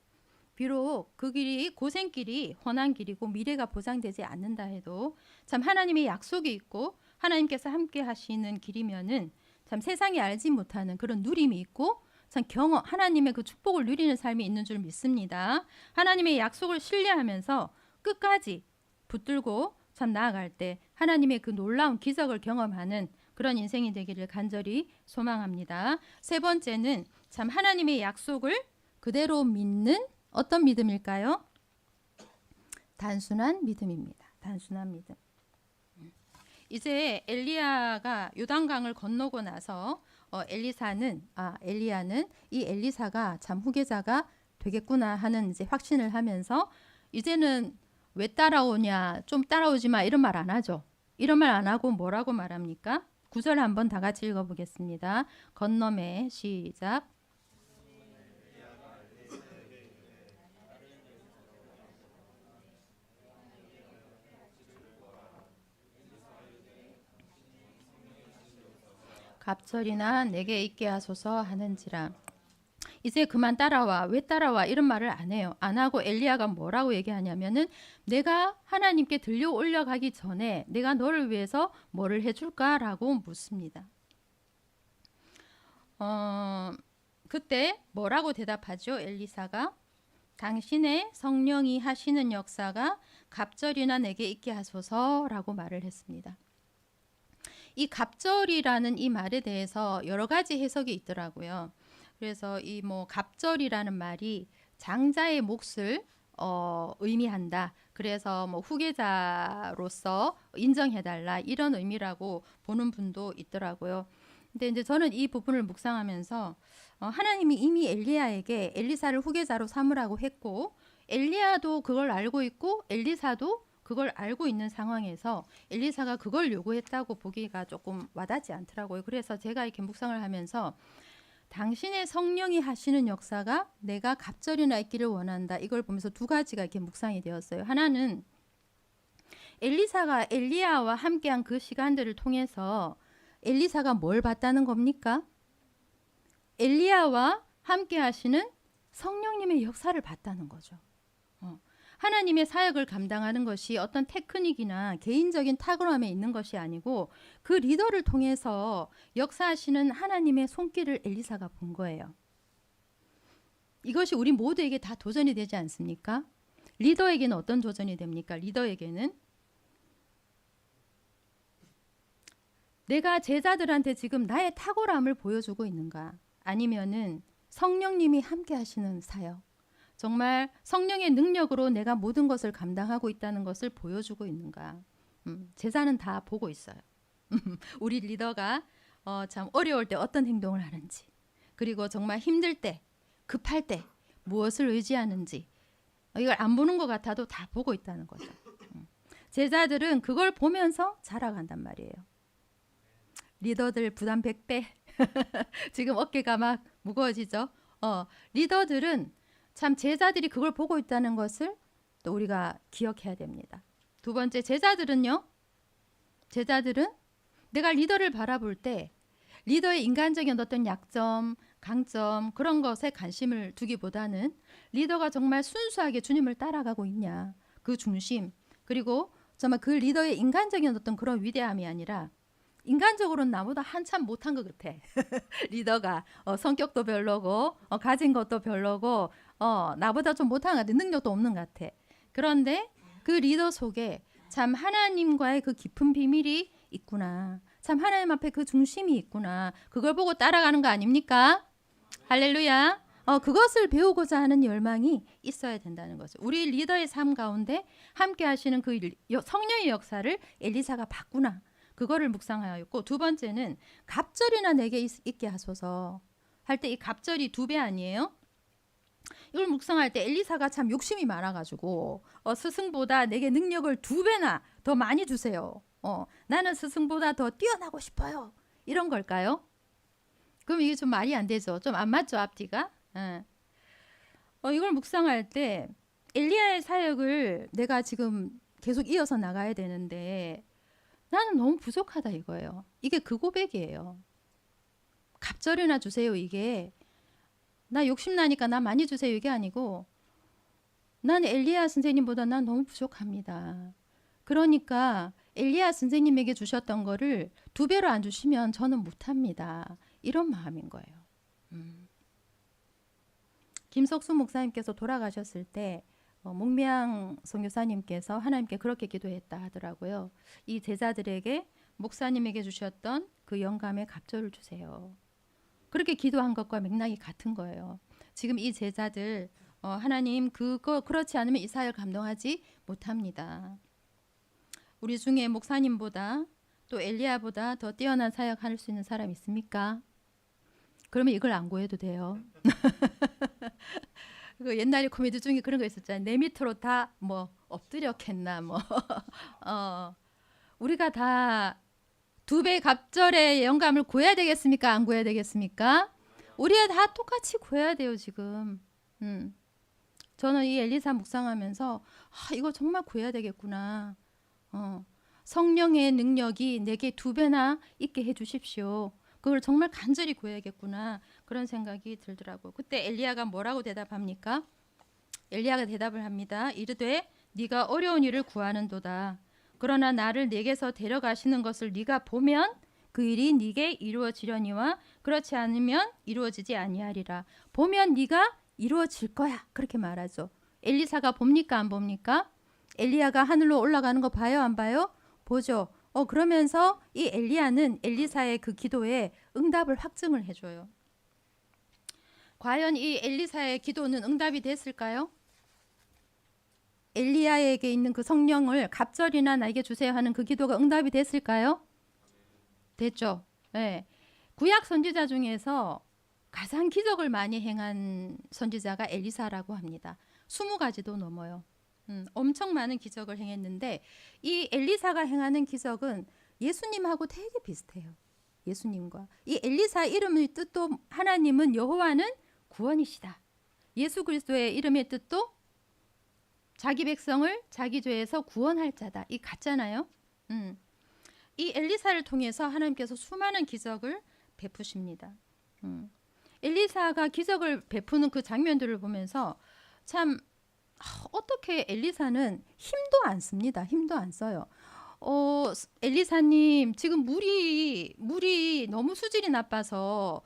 비록 그 길이 고생길이 훤한 길이고 미래가 보장되지 않는다 해도 참 하나님의 약속이 있고 하나님께서 함께 하시는 길이면은 참 세상이 알지 못하는 그런 누림이 있고 참 경험 하나님의 그 축복을 누리는 삶이 있는 줄 믿습니다. 하나님의 약속을 신뢰하면서 끝까지 붙들고 참 나아갈 때 하나님의 그 놀라운 기적을 경험하는 그런 인생이 되기를 간절히 소망합니다. 세 번째는 참 하나님의 약속을 그대로 믿는 어떤 믿음일까요? 단순한 믿음입니다. 단순한 믿음. 이제 엘리야가 요단강을 건너고 나서 엘리야는 이 엘리사가 참 후계자가 되겠구나 하는 이제 확신을 하면서 이제는 왜 따라오냐, 좀 따라오지 마 이런 말 안 하죠. 이런 말 안 하고 뭐라고 말합니까? 9절 한번 다 같이 읽어보겠습니다. 건너매 시작. 갑절이나 내게 있게 하소서 하는지라. 이제 그만 따라와. 왜 따라와? 이런 말을 안 해요. 안 하고 엘리야가 뭐라고 얘기하냐면은 내가 하나님께 들려 올려가기 전에 내가 너를 위해서 뭐를 해줄까라고 묻습니다. 그때 뭐라고 대답하죠? 엘리사가 당신의 성령이 하시는 역사가 갑절이나 내게 있게 하소서라고 말을 했습니다. 이 갑절이라는 이 말에 대해서 여러 가지 해석이 있더라고요. 그래서 이 뭐 갑절이라는 말이 장자의 몫을 의미한다. 그래서 뭐 후계자로서 인정해달라 이런 의미라고 보는 분도 있더라고요. 근데 이제 저는 이 부분을 묵상하면서 하나님이 이미 엘리야에게 엘리사를 후계자로 삼으라고 했고 엘리야도 그걸 알고 있고 엘리사도 그걸 알고 있는 상황에서 엘리사가 그걸 요구했다고 보기가 조금 와닿지 않더라고요. 그래서 제가 이렇게 묵상을 하면서 당신의 성령이 하시는 역사가 내가 갑절이나 있기를 원한다. 이걸 보면서 두 가지가 이렇게 묵상이 되었어요. 하나는 엘리사가 엘리야와 함께한 그 시간들을 통해서 엘리사가 뭘 봤다는 겁니까? 엘리야와 함께 하시는 성령님의 역사를 봤다는 거죠. 하나님의 사역을 감당하는 것이 어떤 테크닉이나 개인적인 탁월함에 있는 것이 아니고 그 리더를 통해서 역사하시는 하나님의 손길을 엘리사가 본 거예요. 이것이 우리 모두에게 다 도전이 되지 않습니까? 리더에게는 어떤 도전이 됩니까? 리더에게는 내가 제자들한테 지금 나의 탁월함을 보여주고 있는가? 아니면은 성령님이 함께 하시는 사역, 정말 성령의 능력으로 내가 모든 것을 감당하고 있다는 것을 보여주고 있는가? 제자는 다 보고 있어요. 우리 리더가 참 어려울 때 어떤 행동을 하는지, 그리고 정말 힘들 때, 급할 때 무엇을 의지하는지, 이걸 안 보는 것 같아도 다 보고 있다는 거죠. 제자들은 그걸 보면서 자라간단 말이에요. 리더들 부담 100배. 지금 어깨가 막 무거워지죠. 리더들은 참 제자들이 그걸 보고 있다는 것을 또 우리가 기억해야 됩니다. 두 번째, 제자들은 내가 리더를 바라볼 때 리더의 인간적인 어떤 약점, 강점 그런 것에 관심을 두기보다는 리더가 정말 순수하게 주님을 따라가고 있냐, 그 중심, 그리고 정말 그 리더의 인간적인 어떤 그런 위대함이 아니라 인간적으로는 나보다 한참 못한 것 같아. 리더가 성격도 별로고 가진 것도 별로고 나보다 좀 못한 것 같아. 능력도 없는 것 같아. 그런데 그 리더 속에 참 하나님과의 그 깊은 비밀이 있구나. 참 하나님 앞에 그 중심이 있구나. 그걸 보고 따라가는 거 아닙니까? 할렐루야. 그것을 배우고자 하는 열망이 있어야 된다는 거죠. 우리 리더의 삶 가운데 함께 하시는 그 성령의 역사를 엘리사가 봤구나. 그거를 묵상하였고, 두 번째는 갑절이나 내게 있게 하소서 할 때 이 갑절이 2배 아니에요? 이걸 묵상할 때 엘리사가 참 욕심이 많아가지고 스승보다 내게 능력을 2배나 더 많이 주세요. 나는 스승보다 더 뛰어나고 싶어요. 이런 걸까요? 그럼 이게 좀 말이 안 되죠. 좀 안 맞죠, 앞뒤가? 이걸 묵상할 때 엘리야의 사역을 내가 지금 계속 이어서 나가야 되는데 나는 너무 부족하다 이거예요. 이게 그 고백이에요. 갑절이나 주세요. 이게 나 욕심나니까 나 많이 주세요. 이게 아니고 난 엘리야 선생님보다 난 너무 부족합니다. 그러니까 엘리야 선생님에게 주셨던 거를 2배로 안 주시면 저는 못합니다. 이런 마음인 거예요. 김석수 목사님께서 돌아가셨을 때 목미양 선교사님께서 하나님께 그렇게 기도했다 하더라고요. 이 제자들에게 목사님에게 주셨던 그 영감의 갑절을 주세요. 그렇게 기도한 것과 맥락이 같은 거예요. 지금 이 제자들 하나님 그렇지 않으면 이 사역을 감당하지 못합니다. 우리 중에 목사님보다 또 엘리야보다 더 뛰어난 사역할 수 있는 사람 있습니까? 그러면 이걸 안 구해도 돼요. 그 옛날에 코미디 중에 그런 거 있었잖아요. 내 밑으로 다 뭐 엎드렸겠나 뭐. 우리가 다 2배 갑절의 영감을 구해야 되겠습니까? 안 구해야 되겠습니까? 우리가 다 똑같이 구해야 돼요 지금. 저는 이 엘리사 묵상하면서 이거 정말 구해야 되겠구나. 성령의 능력이 내게 2배나 있게 해주십시오. 그걸 정말 간절히 구해야겠구나 그런 생각이 들더라고요. 그때 엘리야가 뭐라고 대답합니까? 엘리야가 대답을 합니다. 이르되 네가 어려운 일을 구하는도다. 그러나 나를 네게서 데려가시는 것을 네가 보면 그 일이 네게 이루어지려니와 그렇지 않으면 이루어지지 아니하리라. 보면 네가 이루어질 거야. 그렇게 말하죠. 엘리사가 봅니까 안 봅니까? 엘리야가 하늘로 올라가는 거 봐요 안 봐요? 보죠. 그러면서 이 엘리야는 엘리사의 그 기도에 응답을 확증을 해줘요. 과연 이 엘리사의 기도는 응답이 됐을까요? 엘리야에게 있는 그 성령을 갑절이나 나에게 주세요 하는 그 기도가 응답이 됐을까요? 됐죠. 네. 구약 선지자 중에서 가장 기적을 많이 행한 선지자가 엘리사라고 합니다. 20가지도 넘어요. 엄청 많은 기적을 행했는데 이 엘리사가 행하는 기적은 예수님하고 되게 비슷해요. 예수님과. 이 엘리사 이름의 뜻도 하나님은 여호와는 구원이시다. 예수 그리스도의 이름의 뜻도 자기 백성을 자기 죄에서 구원할 자다. 이 같잖아요. 이 엘리사를 통해서 하나님께서 수많은 기적을 베푸십니다. 엘리사가 기적을 베푸는 그 장면들을 보면서 참 어떻게 엘리사는 힘도 안 씁니다. 힘도 안 써요. 엘리사님 지금 물이 너무 수질이 나빠서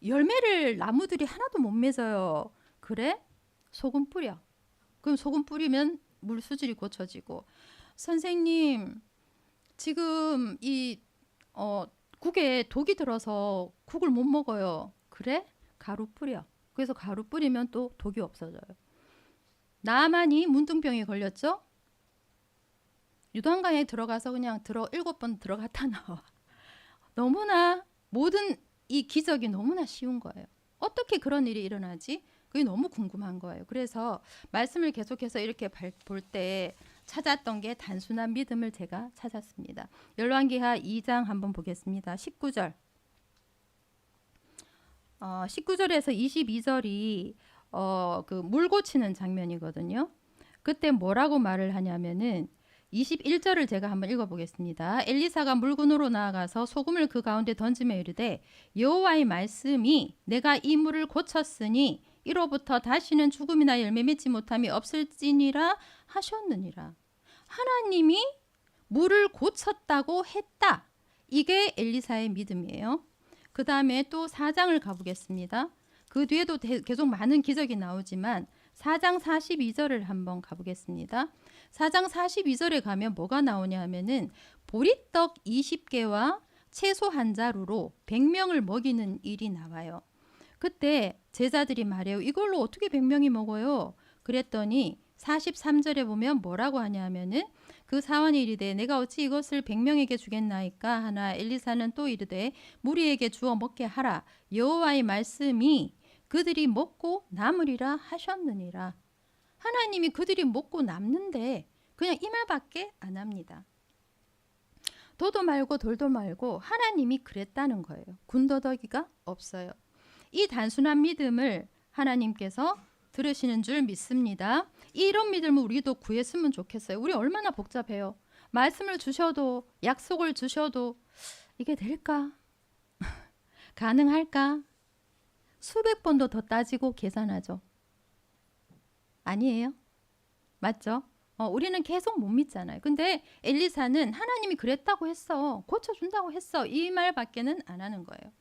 열매를 나무들이 하나도 못 맺어요. 그래? 소금 뿌려. 그럼 소금 뿌리면 물 수질이 고쳐지고. 선생님 지금 이 국에 독이 들어서 국을 못 먹어요. 그래? 가루 뿌려. 그래서 가루 뿌리면 또 독이 없어져요. 나만이 문둥병에 걸렸죠? 유단강에 들어가서 그냥 7번 들어갔다 나와. 너무나 모든 이 기적이 너무나 쉬운 거예요. 어떻게 그런 일이 일어나지? 그게 너무 궁금한 거예요. 그래서 말씀을 계속해서 이렇게 볼 때 찾았던 게 단순한 믿음을 제가 찾았습니다. 열왕기하 2장 한번 보겠습니다. 19절. 19절에서 22절이 그 물 고치는 장면이거든요. 그때 뭐라고 말을 하냐면은 21절을 제가 한번 읽어보겠습니다. 엘리사가 물군으로 나아가서 소금을 그 가운데 던지며 이르되 여호와의 말씀이 내가 이 물을 고쳤으니 이로부터 다시는 죽음이나 열매 맺지 못함이 없을지니라 하셨느니라. 하나님이 물을 고쳤다고 했다. 이게 엘리사의 믿음이에요. 그 다음에 또 4장을 가보겠습니다. 그 뒤에도 계속 많은 기적이 나오지만 4장 42절을 한번 가보겠습니다. 4장 42절에 가면 뭐가 나오냐 하면은 보리떡 20개와 채소 한 자루로 100명을 먹이는 일이 나와요. 그때 제자들이 말해요. 이걸로 어떻게 100명이 먹어요? 그랬더니 43절에 보면 뭐라고 하냐 하면은 그 사원이 이르되 내가 어찌 이것을 100명에게 주겠나이까 하나 엘리사는 또 이르되 무리에게 주어 먹게 하라. 여호와의 말씀이 그들이 먹고 남으리라 하셨느니라. 하나님이 그들이 먹고 남는데 그냥 이 말밖에 안 합니다. 도도 말고 돌도 말고 하나님이 그랬다는 거예요. 군더더기가 없어요. 이 단순한 믿음을 하나님께서 들으시는 줄 믿습니다. 이런 믿음을 우리도 구했으면 좋겠어요. 우리 얼마나 복잡해요. 말씀을 주셔도 약속을 주셔도 이게 될까? 가능할까? 수백 번도 더 따지고 계산하죠. 아니에요? 맞죠? 우리는 계속 못 믿잖아요. 근데 엘리사는 하나님이 그랬다고 했어. 고쳐준다고 했어. 이 말밖에는 안 하는 거예요.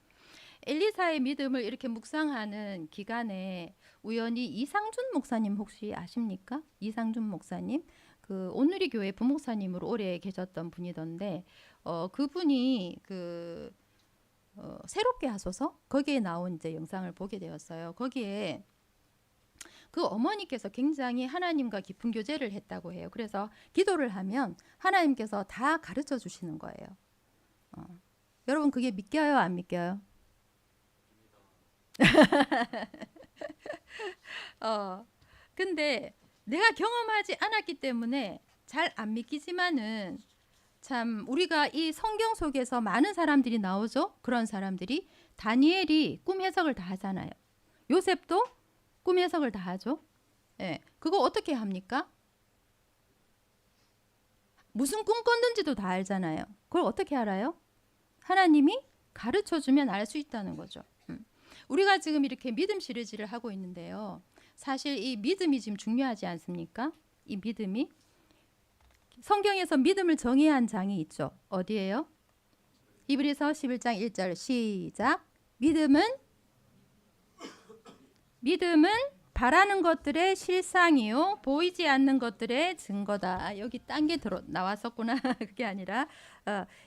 엘리사의 믿음을 이렇게 묵상하는 기간에 우연히 이상준 목사님 혹시 아십니까? 이상준 목사님 그 온누리 교회 부목사님으로 오래 계셨던 분이던데 그분이 그 새롭게 하소서 거기에 나온 이제 영상을 보게 되었어요. 거기에 그 어머니께서 굉장히 하나님과 깊은 교제를 했다고 해요. 그래서 기도를 하면 하나님께서 다 가르쳐 주시는 거예요. 여러분 그게 믿겨요? 안 믿겨요? 근데 내가 경험하지 않았기 때문에 잘 안 믿기지만은 참 우리가 이 성경 속에서 많은 사람들이 나오죠. 그런 사람들이 다니엘이 꿈 해석을 다 하잖아요. 요셉도 꿈 해석을 다 하죠. 예, 그거 어떻게 합니까? 무슨 꿈 꿨는지도 다 알잖아요. 그걸 어떻게 알아요? 하나님이 가르쳐주면 알 수 있다는 거죠. 우리가 지금 이렇게 믿음 시리즈를 하고 있는데요. 사실 이 믿음이 지금 중요하지 않습니까? 이 믿음이 성경에서 믿음을 정의한 장이 있죠. 어디예요? 히브리서 11장 1절 시작. 믿음은 바라는 것들의 실상이요 보이지 않는 것들의 증거다. 여기 딴 게 나왔었구나. 그게 아니라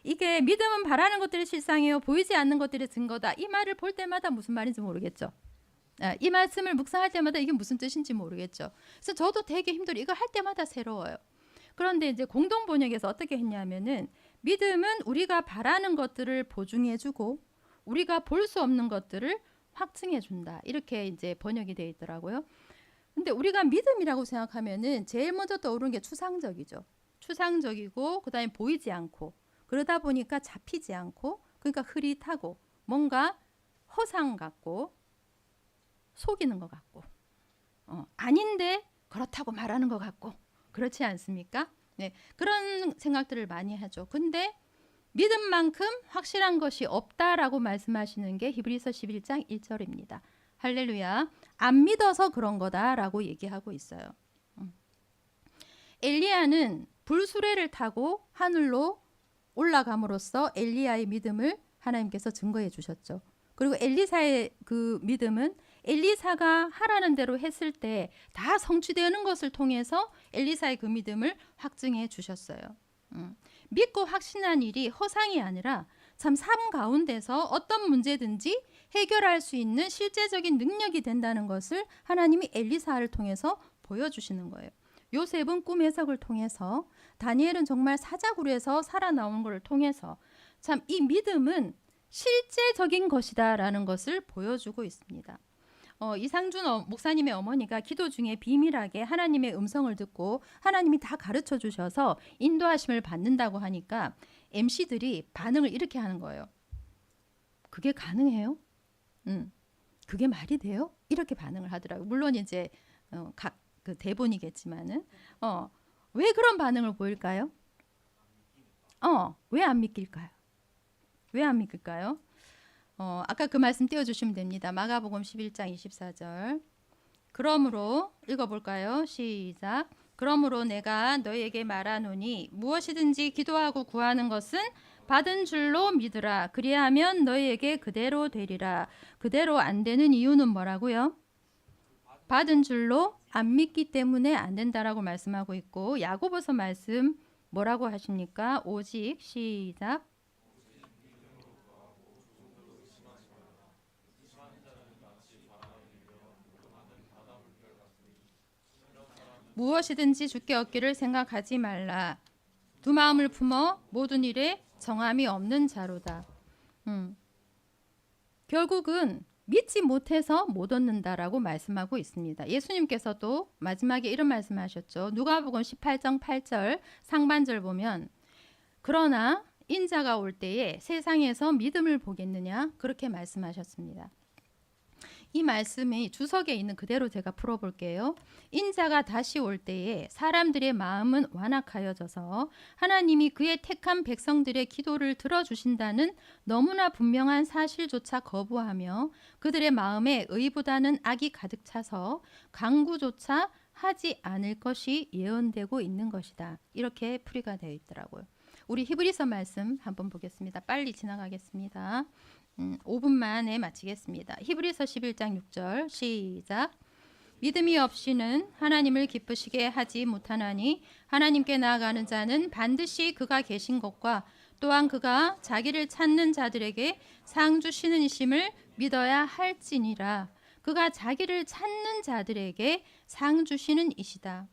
이게 믿음은 바라는 것들의 실상이요 보이지 않는 것들의 증거다. 이 말을 볼 때마다 무슨 말인지 모르겠죠. 이 말씀을 묵상할 때마다 이게 무슨 뜻인지 모르겠죠. 그래서 저도 되게 힘들어요. 이거 할 때마다 새로워요. 그런데 이제 공동 번역에서 어떻게 했냐면은 믿음은 우리가 바라는 것들을 보증해주고 우리가 볼 수 없는 것들을 확증해준다. 이렇게 이제 번역이 되어 있더라고요. 근데 우리가 믿음이라고 생각하면은 제일 먼저 떠오르는 게 추상적이죠. 추상적이고 그다음에 보이지 않고 그러다 보니까 잡히지 않고 그러니까 흐릿하고 뭔가 허상 같고 속이는 것 같고 아닌데 그렇다고 말하는 것 같고 그렇지 않습니까? 네, 그런 생각들을 많이 하죠. 근데 믿음만큼 확실한 것이 없다라고 말씀하시는 게 히브리서 11장 1절입니다. 할렐루야. 안 믿어서 그런 거다라고 얘기하고 있어요. 엘리야는 불수레를 타고 하늘로 올라감으로써 엘리야의 믿음을 하나님께서 증거해 주셨죠. 그리고 엘리사의 그 믿음은 엘리사가 하라는 대로 했을 때 다 성취되는 것을 통해서 엘리사의 그 믿음을 확증해 주셨어요. 믿고 확신한 일이 허상이 아니라 참 삶 가운데서 어떤 문제든지 해결할 수 있는 실제적인 능력이 된다는 것을 하나님이 엘리사를 통해서 보여주시는 거예요. 요셉은 꿈 해석을 통해서, 다니엘은 정말 사자굴에서 살아나온 것을 통해서 참 이 믿음은 실제적인 것이다라는 것을 보여주고 있습니다. 이상준 목사님의 어머니가 기도 중에 비밀하게 하나님의 음성을 듣고 하나님이 다 가르쳐 주셔서 인도하심을 받는다고 하니까 MC들이 반응을 이렇게 하는 거예요. 그게 가능해요? 그게 말이 돼요? 이렇게 반응을 하더라고요. 물론 이제 각 그 대본이겠지만은 왜 그런 반응을 보일까요? 왜 안 믿길까요? 왜 안 믿길까요? 아까 그 말씀 띄워주시면 됩니다. 마가복음 11장 24절. 그러므로 읽어볼까요? 시작. 그러므로 내가 너희에게 말하노니 무엇이든지 기도하고 구하는 것은 받은 줄로 믿으라. 그리하면 너희에게 그대로 되리라. 그대로 안 되는 이유는 뭐라고요? 받은 줄로 안 믿기 때문에 안 된다라고 말씀하고 있고, 야고보서 말씀 뭐라고 하십니까? 오직 시작. 무엇이든지 주께 얻기를 생각하지 말라. 두 마음을 품어 모든 일에 정함이 없는 자로다. 결국은 믿지 못해서 못 얻는다라고 말씀하고 있습니다. 예수님께서도 마지막에 이런 말씀하셨죠. 누가복음 18장 8절 상반절 보면 그러나 인자가 올 때에 세상에서 믿음을 보겠느냐 그렇게 말씀하셨습니다. 이 말씀이 주석에 있는 그대로 제가 풀어볼게요. 인자가 다시 올 때에 사람들의 마음은 완악하여져서 하나님이 그의 택한 백성들의 기도를 들어주신다는 너무나 분명한 사실조차 거부하며 그들의 마음에 의보다는 악이 가득 차서 강구조차 하지 않을 것이 예언되고 있는 것이다. 이렇게 풀이가 되어 있더라고요. 우리 히브리서 말씀 한번 보겠습니다. 빨리 지나가겠습니다. 5분 만에 마치겠습니다. 히브리서 11장 6절 시작. 믿음이 없이는 하나님을 기쁘시게 하지 못하나니 하나님께 나아가는 자는 반드시 그가 계신 것과 또한 그가 자기를 찾는 자들에게 상 주시는 이심을 믿어야 할지니라. 그가 자기를 찾는 자들에게 상 주시는 이시다.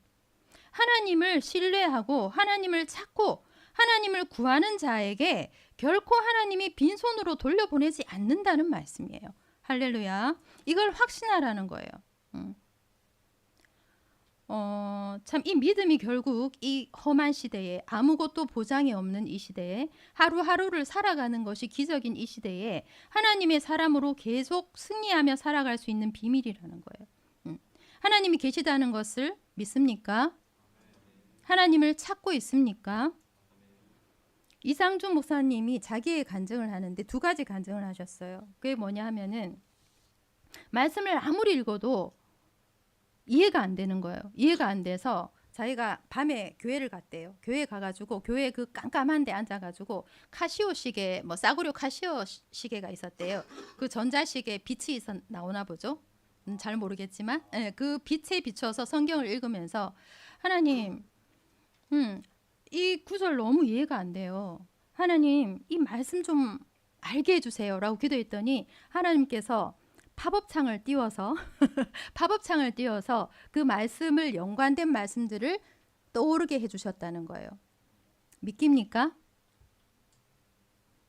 하나님을 신뢰하고 하나님을 찾고 하나님을 구하는 자에게 결코 하나님이 빈손으로 돌려보내지 않는다는 말씀이에요. 할렐루야. 이걸 확신하라는 거예요. 참 이 믿음이 결국 이 험한 시대에 아무것도 보장이 없는 이 시대에 하루하루를 살아가는 것이 기적인 이 시대에 하나님의 사람으로 계속 승리하며 살아갈 수 있는 비밀이라는 거예요. 하나님이 계시다는 것을 믿습니까? 하나님을 찾고 있습니까? 이상준 목사님이 자기의 간증을 하는데 두 가지 간증을 하셨어요. 그게 뭐냐 하면은 말씀을 아무리 읽어도 이해가 안 되는 거예요. 이해가 안 돼서 자기가 밤에 교회를 갔대요. 교회 가가지고 교회 그 깜깜한 데 앉아가지고 카시오 시계, 뭐 싸구려 카시오 시계가 있었대요. 그 전자시계 빛이 나오나 보죠. 잘 모르겠지만 그 빛에 비춰서 성경을 읽으면서 하나님, 이 구절 너무 이해가 안 돼요. 하나님, 이 말씀 좀 알게 해주세요. 라고 기도했더니 하나님께서 팝업창을 띄워서 팝업창을 띄워서 그 말씀을 연관된 말씀들을 떠오르게 해주셨다는 거예요. 믿깁니까?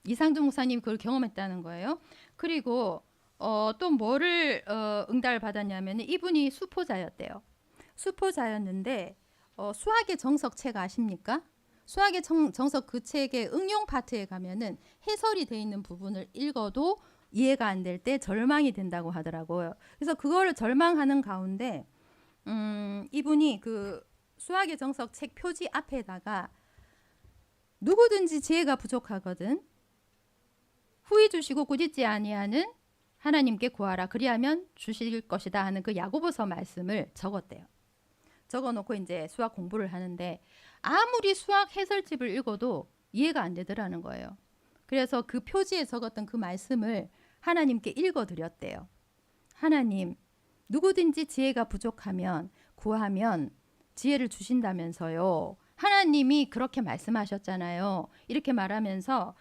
이상준 목사님 그걸 경험했다는 거예요. 그리고 또 뭐를 응답을 받았냐면 이분이 수포자였대요. 수포자였는데 수학의 정석 책 아십니까? 수학의 정석 그 책의 응용 파트에 가면은 해설이 돼 있는 부분을 읽어도 이해가 안 될 때 절망이 된다고 하더라고요. 그래서 그거를 절망하는 가운데 이분이 그 수학의 정석 책 표지 앞에다가 누구든지 지혜가 부족하거든 후히 주시고 꾸짖지 아니하는 하나님께 구하라 그리하면 주실 것이다 하는 그 야고보서 말씀을 적었대요. 적어놓고 이제 수학 공부를 하는데 아무리 수학 해설집을 읽어도 이해가 안 되더라는 거예요. 그래서 그 표지에 적었던 그 말씀을 하나님께 읽어드렸대요. 하나님, 누구든지 지혜가 부족하면 구하면 지혜를 주신다면서요. 하나님이 그렇게 말씀하셨잖아요. 이렇게 말하면서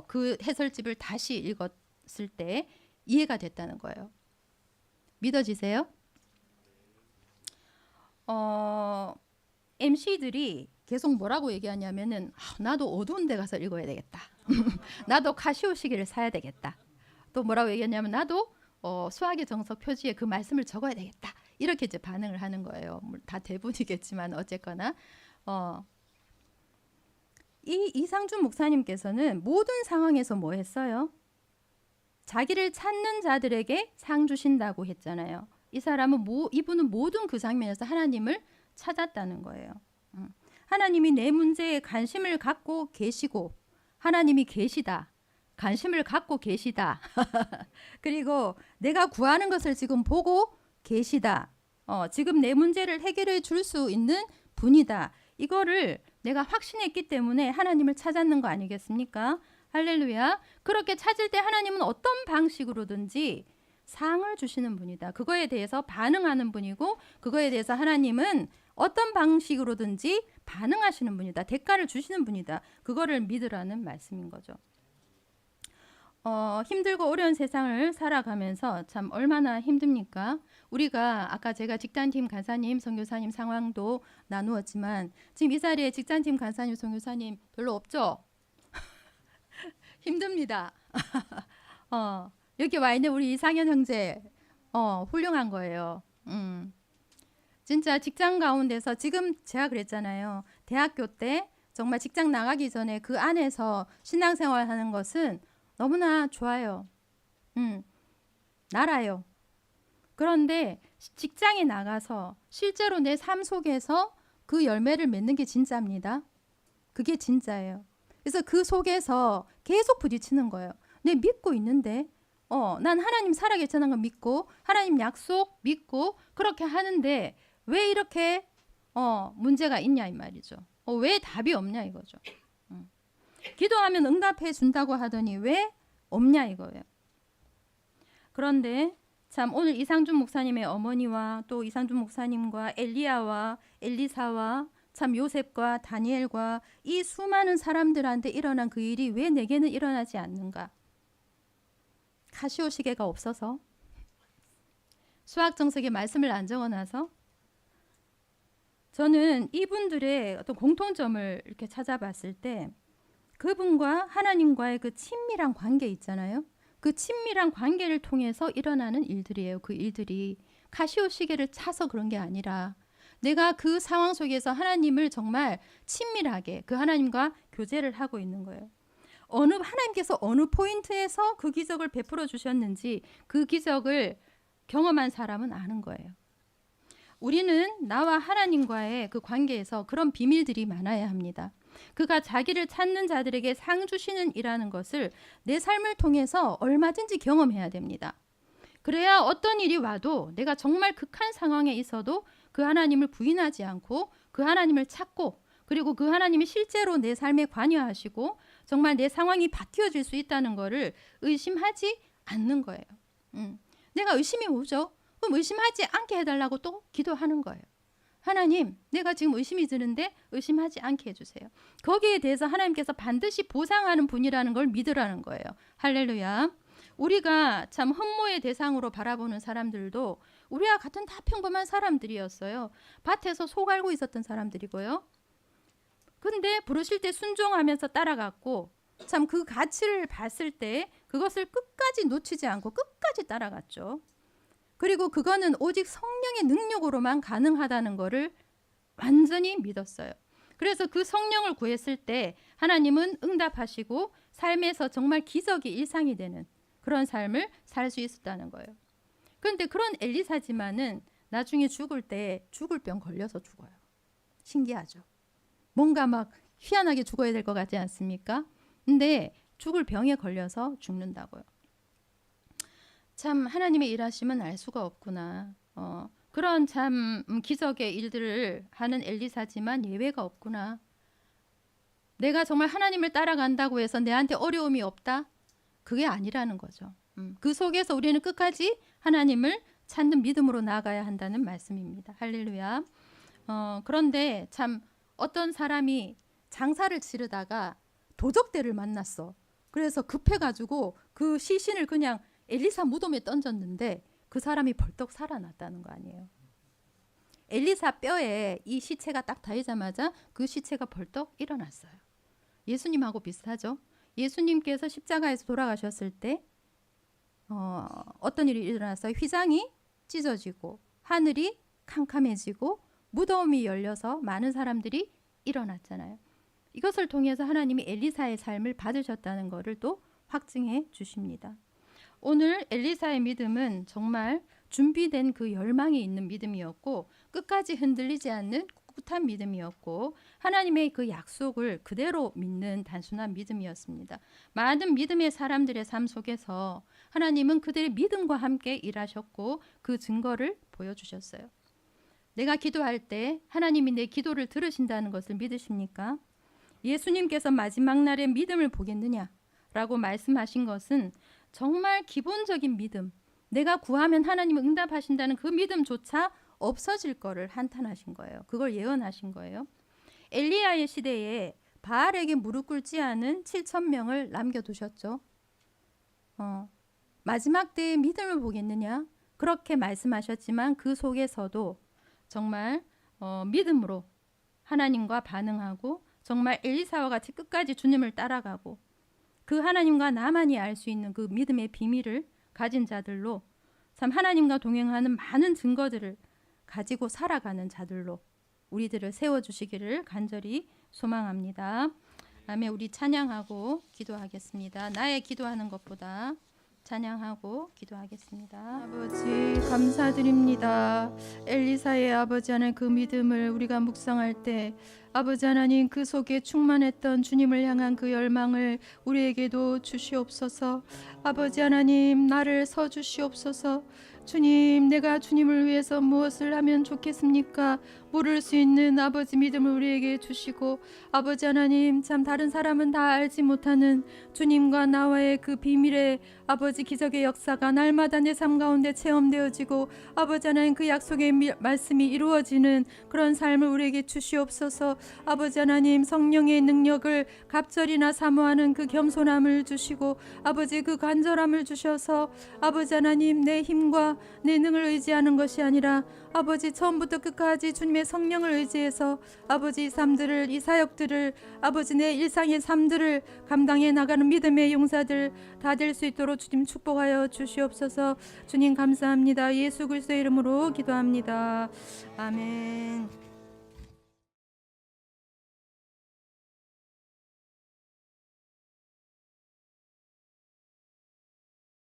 그 해설집을 다시 읽었을 때 이해가 됐다는 거예요. 믿어지세요? MC들이 계속 뭐라고 얘기하냐면은 나도 어두운 데 가서 읽어야 되겠다. 나도 카시오 시계를 사야 되겠다. 또 뭐라고 얘기하냐면 나도 수학의 정석 표지에 그 말씀을 적어야 되겠다. 이렇게 이제 반응을 하는 거예요. 다 대부분이겠지만 어쨌거나 이 이상준 목사님께서는 모든 상황에서 뭐 했어요? 자기를 찾는 자들에게 상 주신다고 했잖아요. 이 사람은 이분은 모든 그 장면에서 하나님을 찾았다는 거예요. 하나님이 내 문제에 관심을 갖고 계시고 하나님이 계시다. 관심을 갖고 계시다. 그리고 내가 구하는 것을 지금 보고 계시다. 지금 내 문제를 해결해 줄 수 있는 분이다. 이거를 내가 확신했기 때문에 하나님을 찾았는 거 아니겠습니까? 할렐루야. 그렇게 찾을 때 하나님은 어떤 방식으로든지 상을 주시는 분이다. 그거에 대해서 반응하는 분이고 그거에 대해서 하나님은 어떤 방식으로든지 반응하시는 분이다. 대가를 주시는 분이다. 그거를 믿으라는 말씀인 거죠. 힘들고 어려운 세상을 살아가면서 참 얼마나 힘듭니까? 우리가 아까 제가 직단팀 간사님, 선교사님 상황도 나누었지만 지금 이 자리에 직장팀 간사님, 선교사님 별로 없죠? 힘듭니다. 여기 와 있는 우리 이상현 형제 훌륭한 거예요. 진짜 직장 가운데서 지금 제가 그랬잖아요. 대학교 때 정말 직장 나가기 전에 그 안에서 신앙생활 하는 것은 너무나 좋아요. 날아요. 그런데 직장에 나가서 실제로 내 삶 속에서 그 열매를 맺는 게 진짜입니다. 그게 진짜예요. 그래서 그 속에서 계속 부딪히는 거예요. 내 믿고 있는데 난 하나님 살아계시다는 거 믿고 하나님 약속 믿고 그렇게 하는데 왜 이렇게 문제가 있냐 이 말이죠. 왜 답이 없냐 이거죠. 기도하면 응답해 준다고 하더니 왜 없냐 이거예요. 그런데 참 오늘 이상준 목사님의 어머니와 또 이상준 목사님과 엘리야와 엘리사와 참 요셉과 다니엘과 이 수많은 사람들한테 일어난 그 일이 왜 내게는 일어나지 않는가? 카시오 시계가 없어서? 수학 정석에 말씀을 안 적어놔서? 저는 이분들의 어떤 공통점을 이렇게 찾아봤을 때 그분과 하나님과의 그 친밀한 관계 있잖아요. 그 친밀한 관계를 통해서 일어나는 일들이에요. 그 일들이 카시오 시계를 차서 그런 게 아니라 내가 그 상황 속에서 하나님을 정말 친밀하게 그 하나님과 교제를 하고 있는 거예요. 하나님께서 어느 포인트에서 그 기적을 베풀어 주셨는지 그 기적을 경험한 사람은 아는 거예요. 우리는 나와 하나님과의 그 관계에서 그런 비밀들이 많아야 합니다. 그가 자기를 찾는 자들에게 상 주시는 이라는 것을 내 삶을 통해서 얼마든지 경험해야 됩니다. 그래야 어떤 일이 와도 내가 정말 극한 상황에 있어도 그 하나님을 부인하지 않고 그 하나님을 찾고 그리고 그 하나님이 실제로 내 삶에 관여하시고 정말 내 상황이 바뀌어질 수 있다는 것을 의심하지 않는 거예요. 내가 의심이 오죠. 그럼 의심하지 않게 해달라고 또 기도하는 거예요. 하나님, 내가 지금 의심이 드는데 의심하지 않게 해주세요. 거기에 대해서 하나님께서 반드시 보상하는 분이라는 걸 믿으라는 거예요. 할렐루야. 우리가 참 흠모의 대상으로 바라보는 사람들도 우리와 같은 다 평범한 사람들이었어요. 밭에서 소 갈고 있었던 사람들이고요. 근데 부르실 때 순종하면서 따라갔고 참 그 가치를 봤을 때 그것을 끝까지 놓치지 않고 끝까지 따라갔죠. 그리고 그거는 오직 성령의 능력으로만 가능하다는 것을 완전히 믿었어요. 그래서 그 성령을 구했을 때 하나님은 응답하시고 삶에서 정말 기적이 일상이 되는 그런 삶을 살 수 있었다는 거예요. 그런데 그런 엘리사지만은 나중에 죽을 때 죽을 병 걸려서 죽어요. 신기하죠. 뭔가 막 희한하게 죽어야 될 것 같지 않습니까? 근데 죽을 병에 걸려서 죽는다고요. 참 하나님의 일하심은 알 수가 없구나. 그런 참 기적의 일들을 하는 엘리사지만 예외가 없구나. 내가 정말 하나님을 따라간다고 해서 내한테 어려움이 없다? 그게 아니라는 거죠. 그 속에서 우리는 끝까지 하나님을 찾는 믿음으로 나아가야 한다는 말씀입니다. 할렐루야. 그런데 참 어떤 사람이 장사를 치르다가 도적대를 만났어. 그래서 급해가지고 그 시신을 그냥 엘리사 무덤에 던졌는데 그 사람이 벌떡 살아났다는 거 아니에요. 엘리사 뼈에 이 시체가 딱 닿이자마자 그 시체가 벌떡 일어났어요. 예수님하고 비슷하죠. 예수님께서 십자가에서 돌아가셨을 때 어떤 일이 일어났어요? 휘장이 찢어지고 하늘이 캄캄해지고 무덤이 열려서 많은 사람들이 일어났잖아요. 이것을 통해서 하나님이 엘리사의 삶을 받으셨다는 것을 또 확증해 주십니다. 오늘 엘리사의 믿음은 정말 준비된 그 열망이 있는 믿음이었고 끝까지 흔들리지 않는 꿋꿋한 믿음이었고 하나님의 그 약속을 그대로 믿는 단순한 믿음이었습니다. 많은 믿음의 사람들의 삶 속에서 하나님은 그들의 믿음과 함께 일하셨고 그 증거를 보여주셨어요. 내가 기도할 때 하나님이 내 기도를 들으신다는 것을 믿으십니까? 예수님께서 마지막 날에 믿음을 보겠느냐? 라고 말씀하신 것은 정말 기본적인 믿음, 내가 구하면 하나님은 응답하신다는 그 믿음조차 없어질 거를 한탄하신 거예요. 그걸 예언하신 거예요. 엘리야의 시대에 바알에게 무릎 꿇지 않은 7,000명을 남겨두셨죠. 마지막 때에 믿음을 보겠느냐? 그렇게 말씀하셨지만 그 속에서도 정말 믿음으로 하나님과 반응하고 정말 엘리사와 같이 끝까지 주님을 따라가고 그 하나님과 나만이 알 수 있는 그 믿음의 비밀을 가진 자들로 참 하나님과 동행하는 많은 증거들을 가지고 살아가는 자들로 우리들을 세워주시기를 간절히 소망합니다. 아멘. 우리 찬양하고 기도하겠습니다. 나의 기도하는 것보다 찬양하고 기도하겠습니다. 아버지 감사드립니다. 엘리사의 아버지 하나님 그 믿음을 우리가 묵상할 때 아버지 하나님 그 속에 충만했던 주님을 향한 그 열망을 우리에게도 주시옵소서. 아버지 하나님 나를 서주시옵소서. 주님 내가 주님을 위해서 무엇을 하면 좋겠습니까? 물을 수 있는 아버지 믿음을 우리에게 주시고 아버지 하나님 참 다른 사람은 다 알지 못하는 주님과 나와의 그 비밀의 아버지 기적의 역사가 날마다 내 삶 가운데 체험되어지고 아버지 하나님 그 약속의 말씀이 이루어지는 그런 삶을 우리에게 주시옵소서. 아버지 하나님 성령의 능력을 갑절이나 사모하는 그 겸손함을 주시고 아버지 그 간절함을 주셔서 아버지 하나님 내 힘과 내 능을 의지하는 것이 아니라 아버지 처음부터 끝까지 주님의 성령을 의지해서 아버지 이 삶들을 이 사역들을 아버지 내 일상의 삶들을 감당해 나가는 믿음의 용사들 다 될 수 있도록 주님 축복하여 주시옵소서. 주님 감사합니다. 예수 그리스도의 이름으로 기도합니다. 아멘.